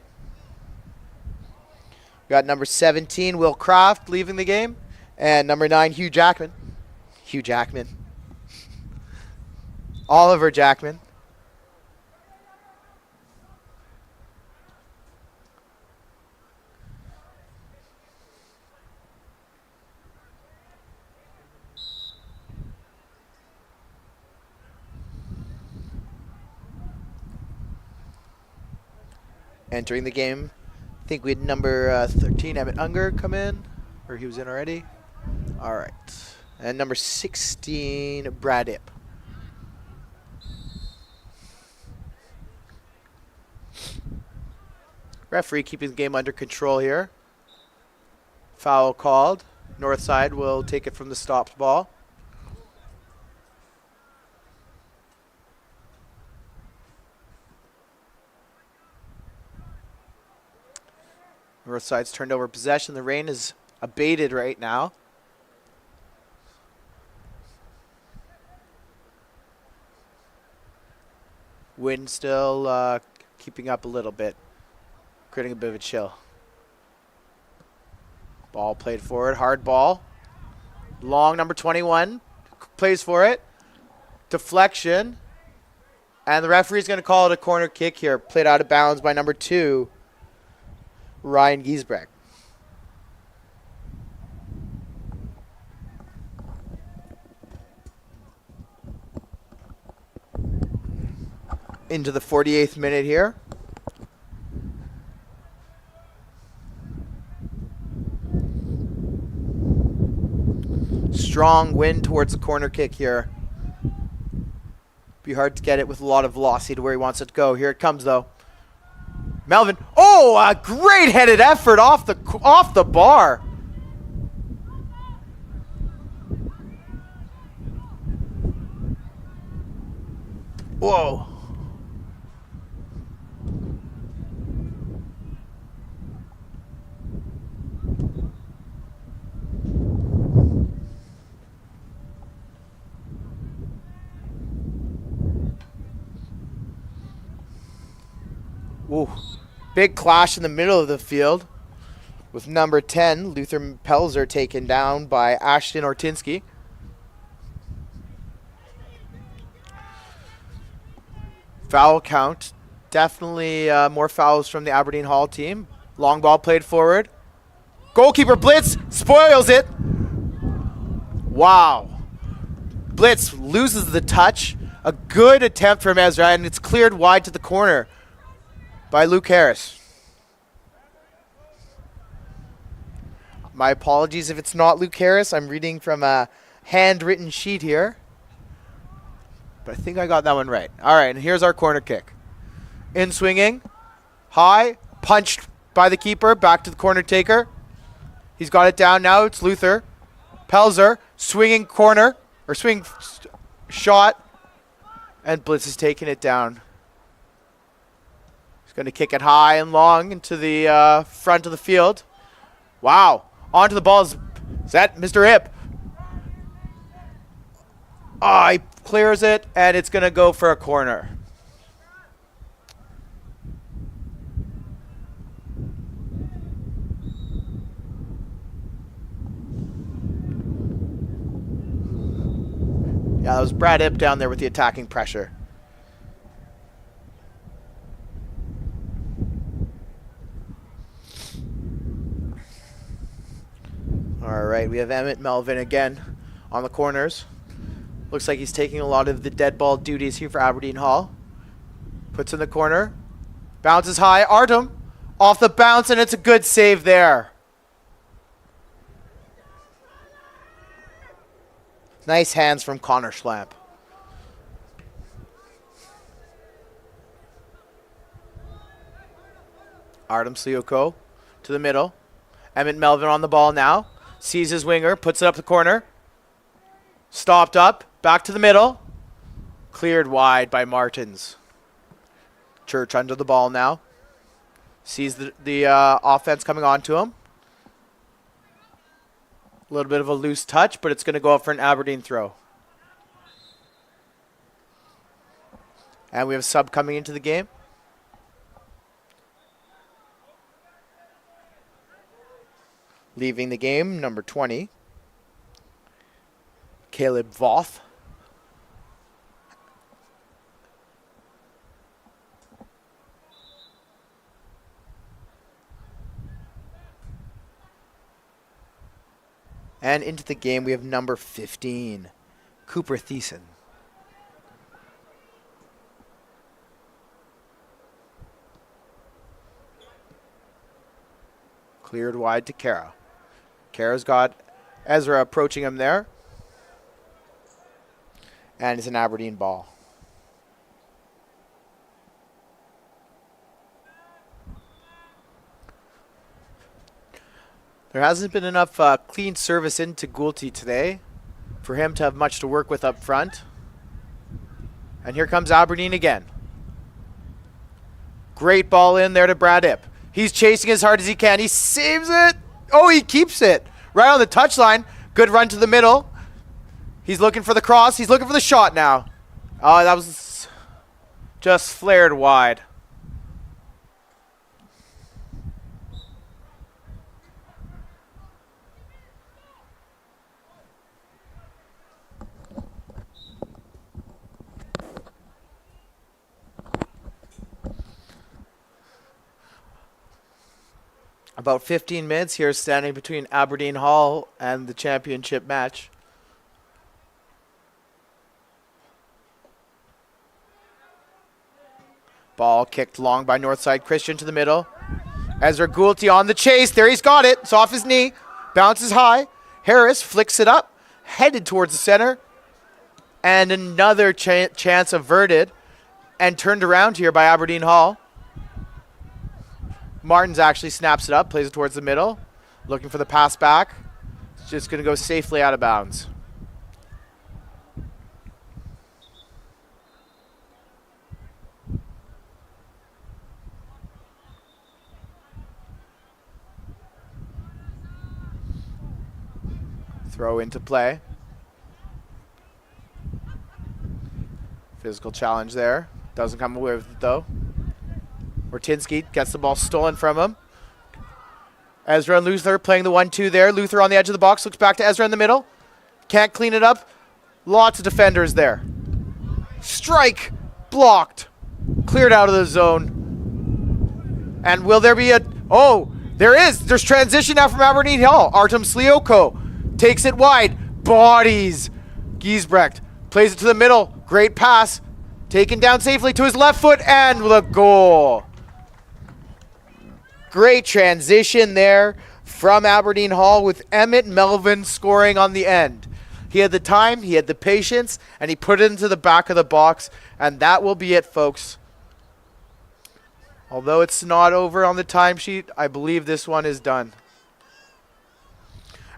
We got number 17, Will Kraft, leaving the game. And number 9, Hugh Jackman. Hugh Jackman. Oliver Jackman. Entering the game, I think we had number 13, Emmett Unger, come in. Or he was in already. All right. And number 16, Brad Ip. Referee keeping the game under control here. Foul called. Northside will take it from the stopped ball. Northside's turned over possession. The rain is abated right now. Wind still keeping up a little bit, creating a bit of a chill. Ball played forward, hard ball. Long number 21 plays for it. Deflection. And the referee's going to call it a corner kick here. Played out of bounds by number 2. Ryan Giesbrecht. Into the 48th minute here. Strong wind towards the corner kick here. Be hard to get it with a lot of velocity to where he wants it to go. Here it comes though. Melvin, oh, a great headed effort off the bar. Whoa. Ooh. Big clash in the middle of the field with number 10, Luther Pelzer, taken down by Ashton Ortinsky. Foul count. Definitely more fouls from the Aberdeen Hall team. Long ball played forward. Goalkeeper Blitz spoils it. Wow. Blitz loses the touch. A good attempt from Ezra, and it's cleared wide to the corner by Luke Harris. My apologies if it's not Luke Harris. I'm reading from a handwritten sheet here. But I think I got that one right. All right, and here's our corner kick. In swinging. High. Punched by the keeper. Back to the corner taker. He's got it down now. It's Luther. Pelzer. Swinging corner. Or swing shot. And Blitz is taking it down. He's going to kick it high and long into the front of the field. Wow. Onto the ball is that Mr. Hip. He clears it, and it's going to go for a corner. Yeah, that was Brad Hip down there with the attacking pressure. All right, we have Emmett Melvin again on the corners. Looks like he's taking a lot of the dead ball duties here for Aberdeen Hall. Puts in the corner. Bounces high. Artem off the bounce, and it's a good save there. Nice hands from Connor Schlamp. Artem Slioko to the middle. Emmett Melvin on the ball now. Sees his winger, puts it up the corner. Stopped up, back to the middle. Cleared wide by Martins. Church under the ball now. Sees the offense coming onto him. A little bit of a loose touch, but it's going to go up for an Aberdeen throw. And we have a sub coming into the game. Leaving the game, number 20. Caleb Voth. And into the game, we have number 15, Cooper Thiessen. Cleared wide to Kara. Kara's got Ezra approaching him there. And it's an Aberdeen ball. There hasn't been enough clean service into Goulty today for him to have much to work with up front. And here comes Aberdeen again. Great ball in there to Brad Hip. He's chasing as hard as he can. He saves it. Oh, he keeps it. Right on the touchline. Good run to the middle. He's looking for the cross. He's looking for the shot now. Oh, that was just flared wide. About 15 minutes here standing between Aberdeen Hall and the championship match. Ball kicked long by Northside Christian to the middle. Ezra Goulty on the chase. There, he's got it. It's off his knee. Bounces high. Harris flicks it up. Headed towards the center. And another chance averted and turned around here by Aberdeen Hall. Martins actually snaps it up, plays it towards the middle. Looking for the pass back. It's just going to go safely out of bounds. Throw into play. Physical challenge there. Doesn't come away with it though. Ortinsky gets the ball stolen from him. Ezra and Luther playing the 1-2 there. Luther on the edge of the box, looks back to Ezra in the middle. Can't clean it up. Lots of defenders there. Strike! Blocked. Cleared out of the zone. And will there be a... Oh, there is. There's transition now from Aberdeen Hall. Artem Slioko takes it wide. Bodies. Giesbrecht plays it to the middle. Great pass. Taken down safely to his left foot and the goal. Great transition there from Aberdeen Hall with Emmett Melvin scoring on the end. He had the time, he had the patience, and he put it into the back of the box. And that will be it, folks. Although it's not over on the timesheet, I believe this one is done.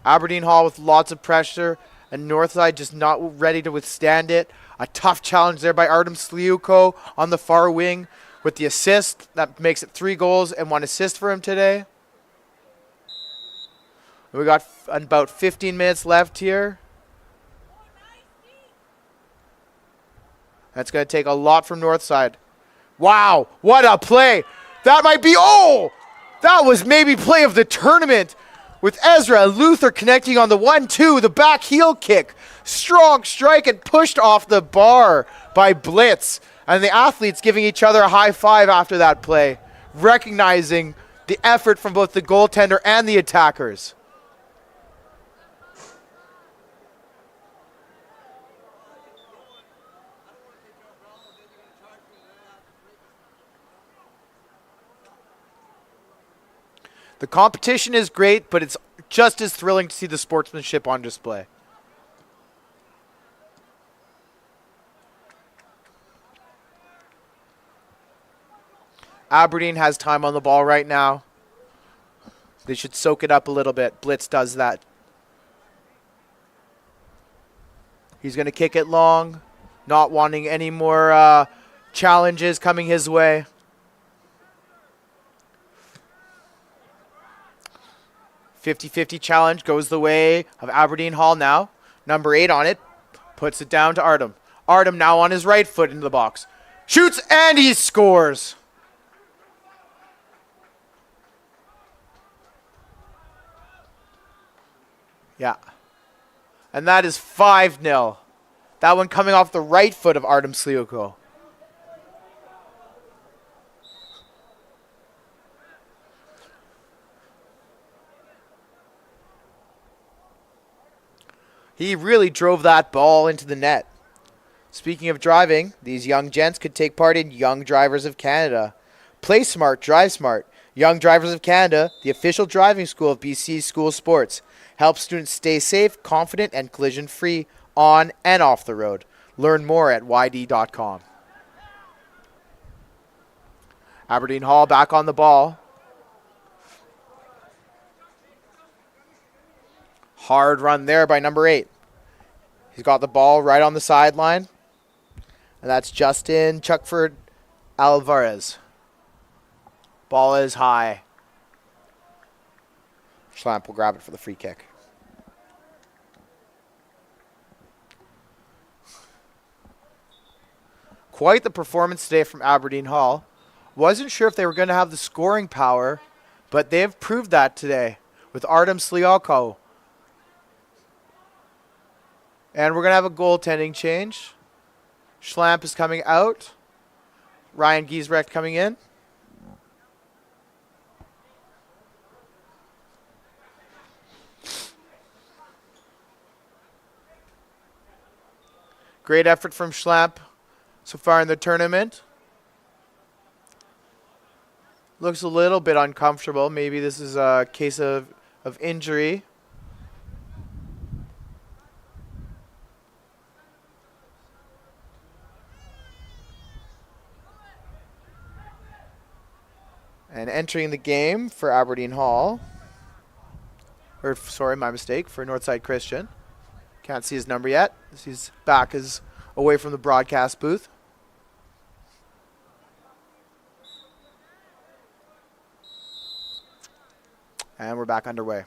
Aberdeen Hall with lots of pressure, and Northside just not ready to withstand it. A tough challenge there by Artem Sliuko on the far wing with the assist. That makes it 3 goals and 1 assist for him today. We got about 15 minutes left here. That's going to take a lot from Northside. Wow, what a play. That might be, oh, that was maybe play of the tournament with Ezra and Luther connecting on the 1-2, the back heel kick. Strong strike and pushed off the bar by Blitz. And the athletes giving each other a high five after that play, recognizing the effort from both the goaltender and the attackers. The competition is great, but it's just as thrilling to see the sportsmanship on display. Aberdeen has time on the ball right now. They should soak it up a little bit. Blitz does that. He's going to kick it long, not wanting any more challenges coming his way. 50-50 challenge goes the way of Aberdeen Hall now. Number 8 on it. Puts it down to Artem. Artem now on his right foot into the box. Shoots and he scores. Yeah. And that is 5-0. That one coming off the right foot of Artem Sliuko. He really drove that ball into the net. Speaking of driving, these young gents could take part in Young Drivers of Canada. Play smart, drive smart. Young Drivers of Canada, the official driving school of BC School Sports, helps students stay safe, confident, and collision-free on and off the road. Learn more at yd.com. Aberdeen Hall back on the ball. Hard run there by number 8. He's got the ball right on the sideline. And that's Justin Chuckford Alvarez. Ball is high. Schlamp will grab it for the free kick. Quite the performance today from Aberdeen Hall. Wasn't sure if they were going to have the scoring power, but they have proved that today with Artem Sliako. And we're going to have a goaltending change. Schlamp is coming out. Ryan Giesbrecht coming in. Great effort from Schlamp so far in the tournament. Looks a little bit uncomfortable. Maybe this is a case of injury. And entering the game for Aberdeen Hall, or sorry, my mistake, for Northside Christian. Can't see his number yet. His back is away from the broadcast booth. And we're back underway.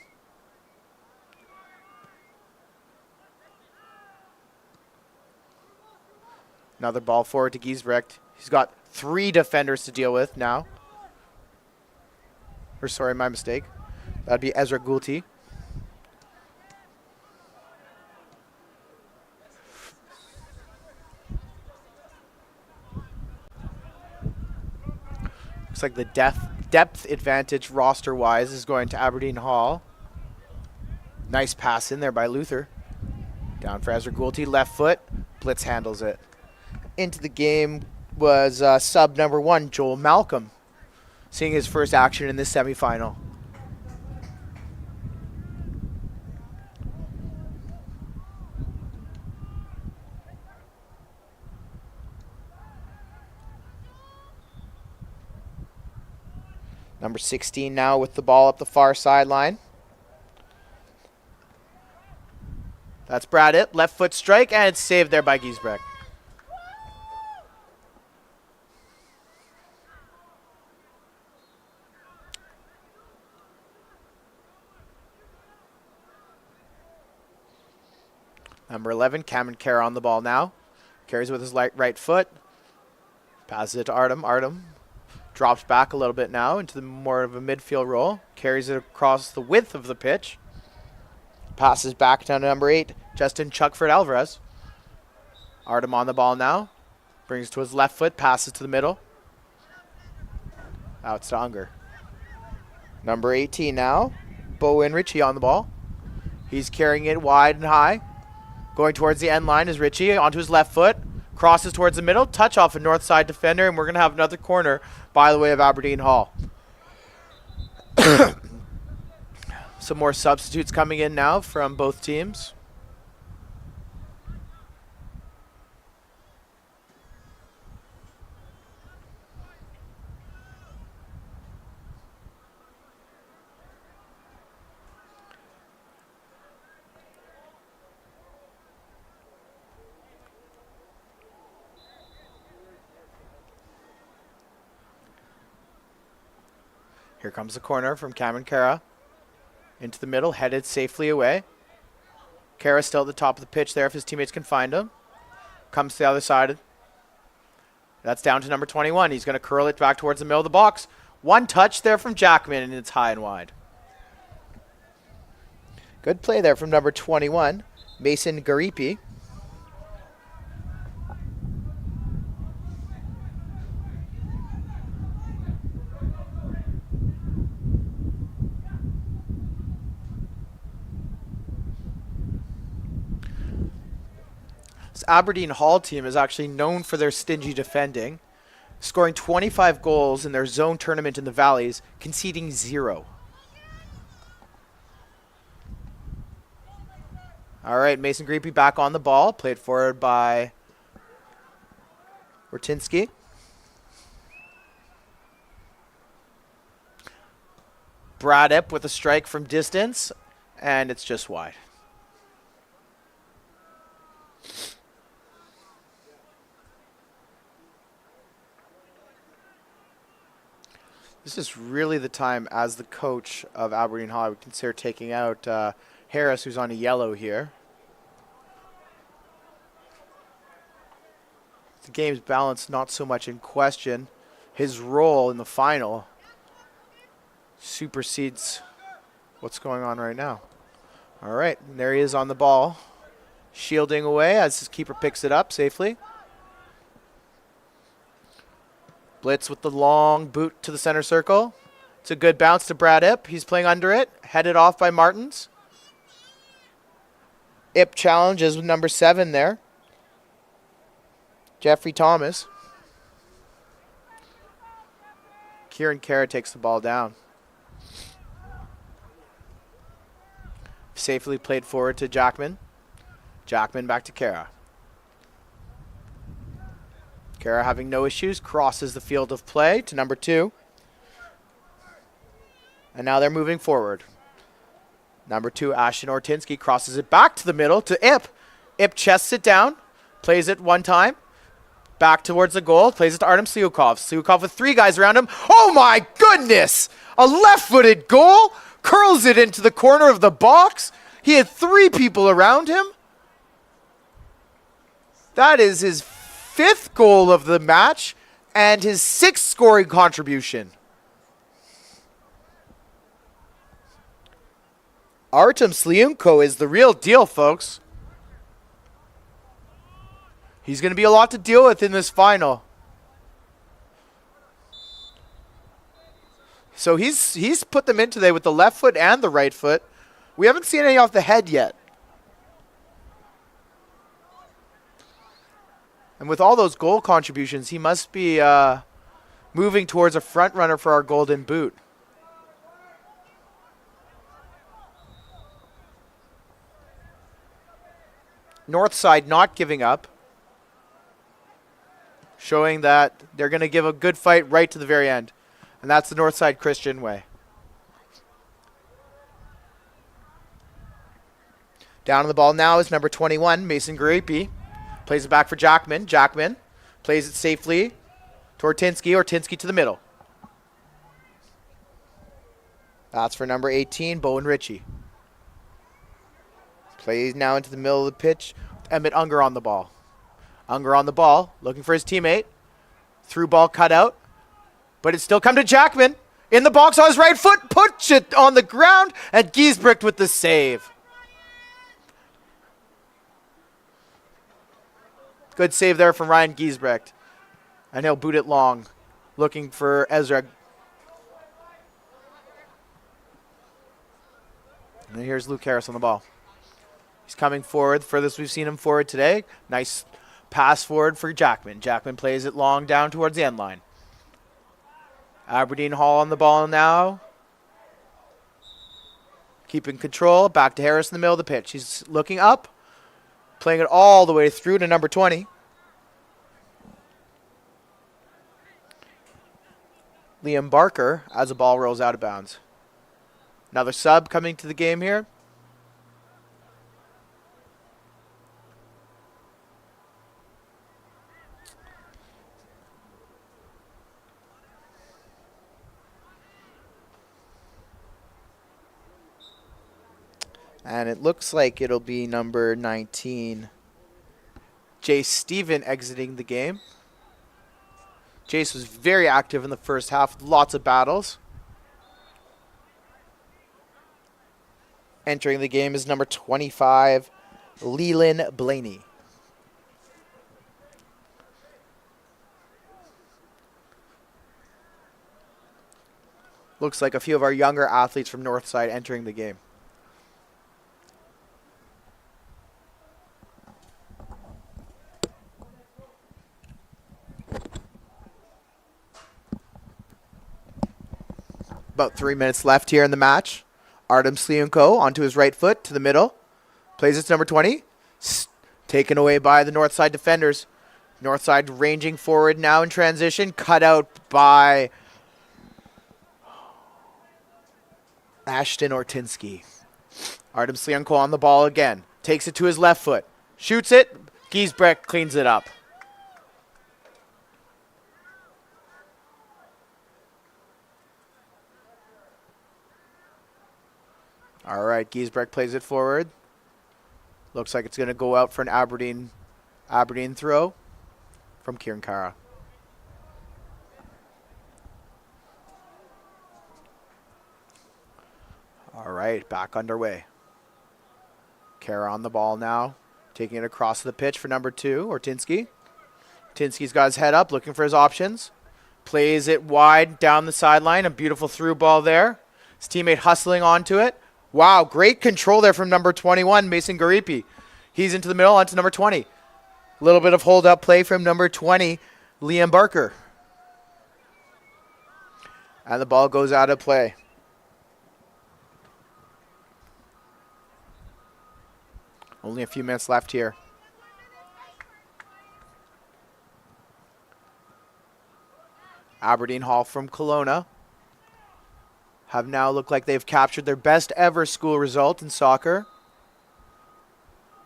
Another ball forward to Giesbrecht. He's got 3 defenders to deal with now. Or sorry, my mistake. That'd be Ezra Gulti. Looks like the depth advantage roster-wise is going to Aberdeen Hall. Nice pass in there by Luther. Down for Ezra Gulti, left foot. Blitz handles it. Into the game was sub number 1, Joel Malcolm, seeing his first action in this semifinal. Number 16 now with the ball up the far sideline. That's Brad Ip, left foot strike, and it's saved there by Giesbrecht. Number 11, Cameron Kerr on the ball now. Carries with his right foot. Passes it to Artem. Artem drops back a little bit now into more of a midfield role. Carries it across the width of the pitch. Passes back down to number 8, Justin Chuckford Alvarez. Artem on the ball now. Brings to his left foot. Passes to the middle. Out to Unger. Number 18 now, Bowen Ritchie on the ball. He's carrying it wide and high. Going towards the end line is Ritchie onto his left foot. Crosses towards the middle. Touch off a Northside defender, and we're going to have another corner by the way of Aberdeen Hall. Some more substitutes coming in now from both teams. Here comes the corner from Cameron Kara. Into the middle, headed safely away. Kara still at the top of the pitch there if his teammates can find him. Comes to the other side. That's down to number 21. He's going to curl it back towards the middle of the box. One touch there from Jackman, and it's high and wide. Good play there from number 21, Mason Garipi. This Aberdeen Hall team is actually known for their stingy defending, scoring 25 goals in their zone tournament in the Valleys, conceding 0. All right, Mason Greepy back on the ball, played forward by Wertinski. Brad Ip with a strike from distance, and it's just wide. This is really the time as the coach of Aberdeen Hall I would consider taking out Harris, who's on a yellow here. The game's balance not so much in question. His role in the final supersedes what's going on right now. All right, and there he is on the ball, shielding away as his keeper picks it up safely. Blitz with the long boot to the center circle. It's a good bounce to Brad Ip. He's playing under it. Headed off by Martins. Ip challenges with number 7 there. Jeffrey Thomas. Kieran Kara takes the ball down. Safely played forward to Jackman. Jackman back to Kara. Kara having no issues, crosses the field of play to number 2. And now they're moving forward. Number 2, Ashton Ortinsky, crosses it back to the middle to Ip. Ip chests it down, plays it one time, back towards the goal, plays it to Artem Slyukov. Slyukov with 3 guys around him. Oh my goodness! A left-footed goal, curls it into the corner of the box. He had 3 people around him. That is his 5th goal of the match and his 6th scoring contribution. Artem Sliunko is the real deal, folks. He's going to be a lot to deal with in this final. So he's put them in today with the left foot and the right foot. We haven't seen any off the head yet. And with all those goal contributions, he must be moving towards a front runner for our golden boot. Northside not giving up, showing that they're going to give a good fight right to the very end. And that's the Northside Christian way. Down on the ball now is number 21, Mason Garipi. Plays it back for Jackman. Jackman plays it safely to Ortinsky. Ortinsky to the middle. That's for number 18, Bowen Ritchie. Plays now into the middle of the pitch. Emmett Unger on the ball. Unger on the ball, looking for his teammate. Through ball cut out. But it's still come to Jackman. In the box on his right foot. Puts it on the ground. And Giesbrecht with the save. Good save there from Ryan Giesbrecht. And he'll boot it long. Looking for Ezra. And here's Luke Harris on the ball. He's coming forward. Furthest we've seen him forward today. Nice pass forward for Jackman. Jackman plays it long down towards the end line. Aberdeen Hall on the ball now. Keeping control. Back to Harris in the middle of the pitch. He's looking up. Playing it all the way through to number 20. Liam Barker as the ball rolls out of bounds. Another sub coming to the game here. And it looks like it'll be number 19, Jace Steven, exiting the game. Jace was very active in the first half, lots of battles. Entering the game is number 25, Leland Blaney. Looks like a few of our younger athletes from Northside entering the game. About 3 minutes left here in the match. Artem Sliunko onto his right foot to the middle. Plays it to number 20. Taken away by the Northside defenders. Northside ranging forward now in transition. Cut out by Ashton Ortinsky. Artem Sliunko on the ball again. Takes it to his left foot. Shoots it. Giesbrecht cleans it up. All right, Giesbrecht plays it forward. Looks like it's going to go out for an Aberdeen throw from Kieran Kara. All right, back underway. Kara on the ball now, taking it across the pitch for number 2, Ortinsky. Ortinsky's got his head up, looking for his options. Plays it wide down the sideline, a beautiful through ball there. His teammate hustling onto it. Wow, great control there from number 21, Mason Garipi. He's into the middle, onto number 20. A little bit of hold-up play from number 20, Liam Barker. And the ball goes out of play. Only a few minutes left here. Aberdeen Hall from Kelowna have now looked like they've captured their best ever school result in soccer.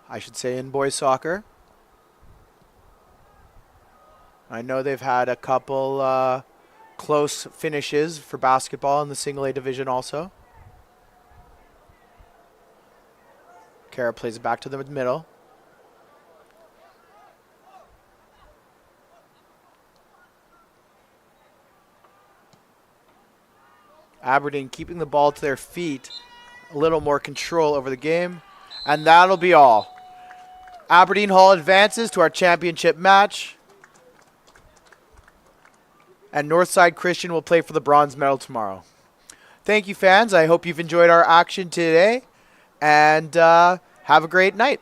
I should say in boys soccer. I know they've had a couple close finishes for basketball in the single A division also. Kara plays it back to the middle. Aberdeen keeping the ball to their feet a little more control over the game. And that'll be all. Aberdeen Hall advances to our championship match. And Northside Christian will play for the bronze medal tomorrow. Thank you, fans. I hope you've enjoyed our action today. And have a great night.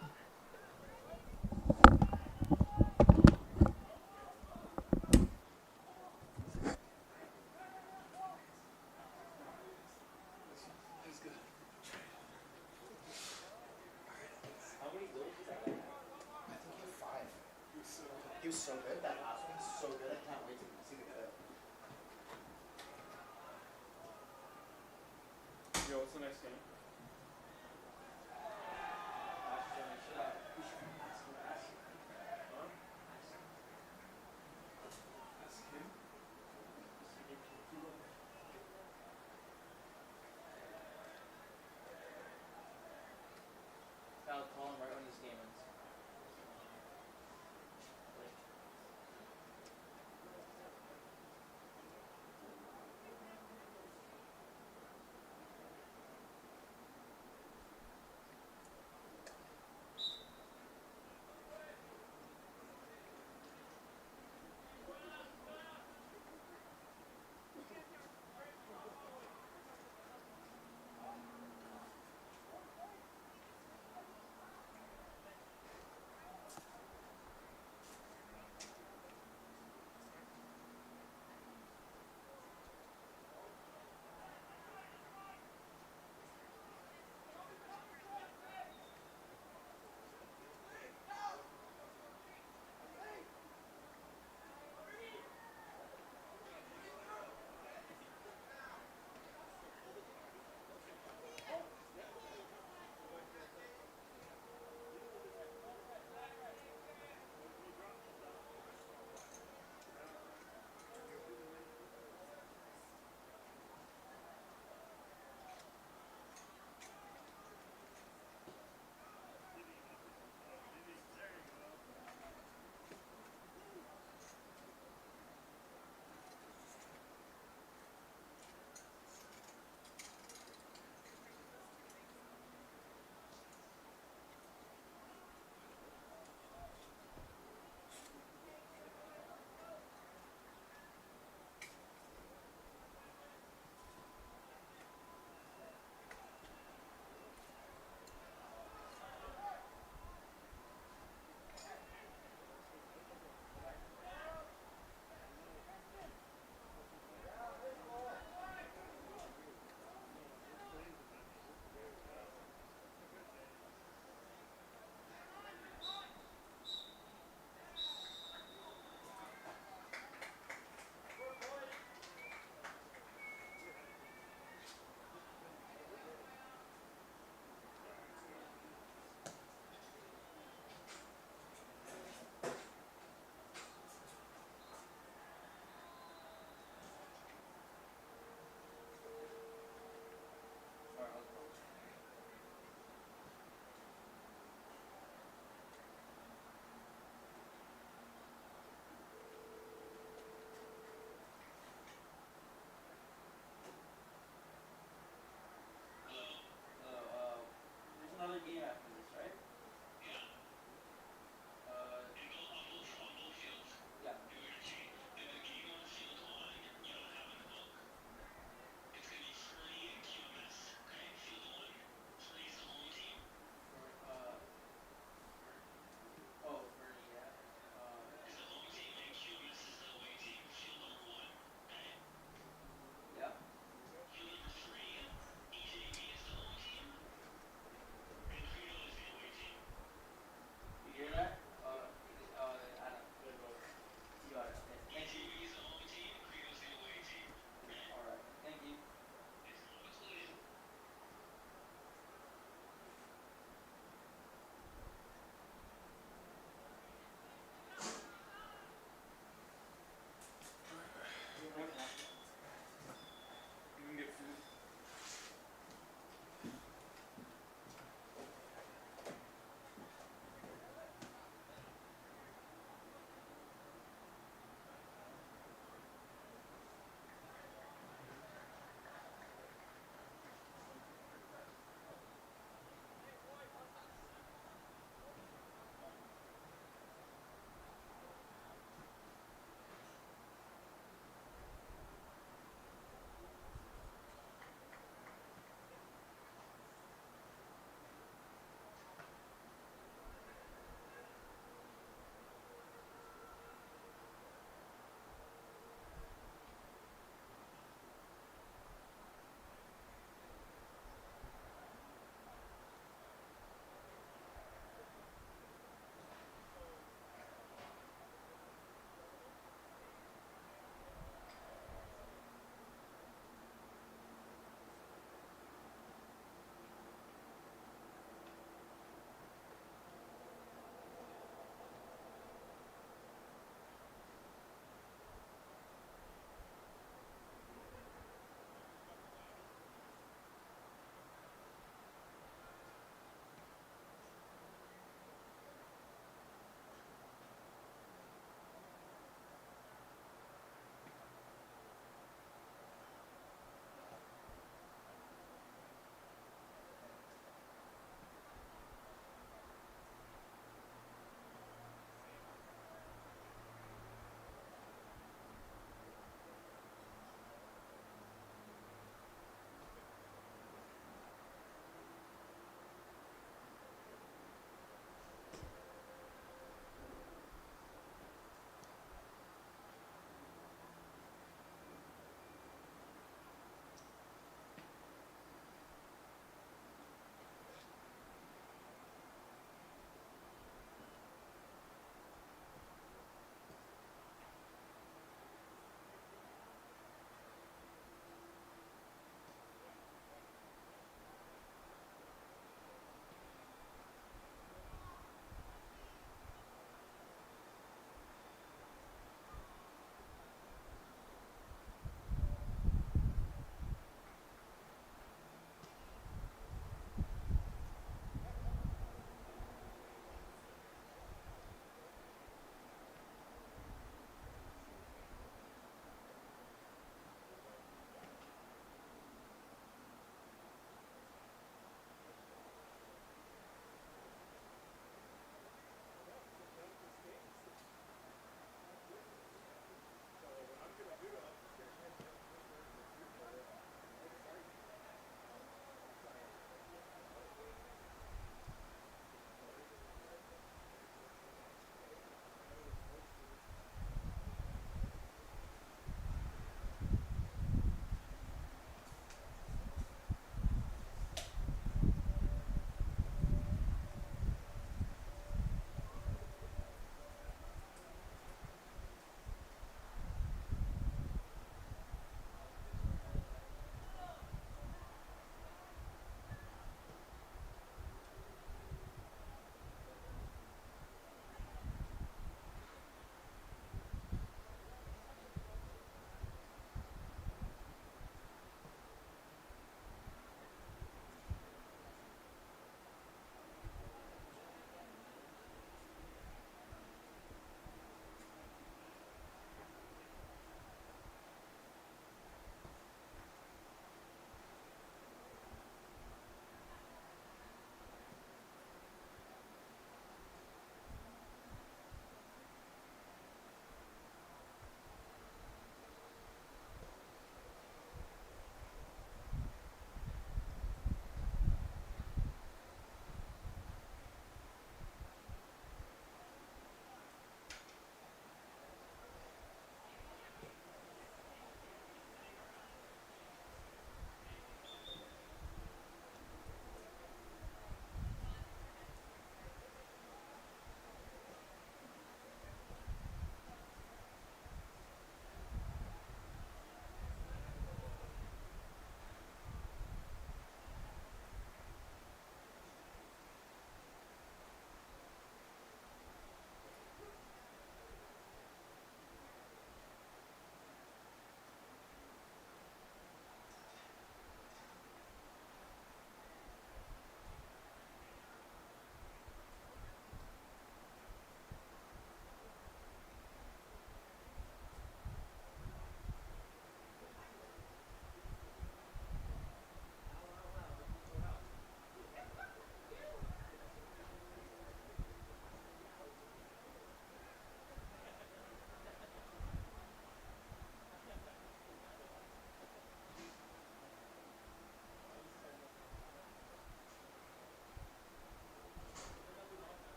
He was so good. That last one was so good. I can't wait to see the clip. Yo, what's the next game?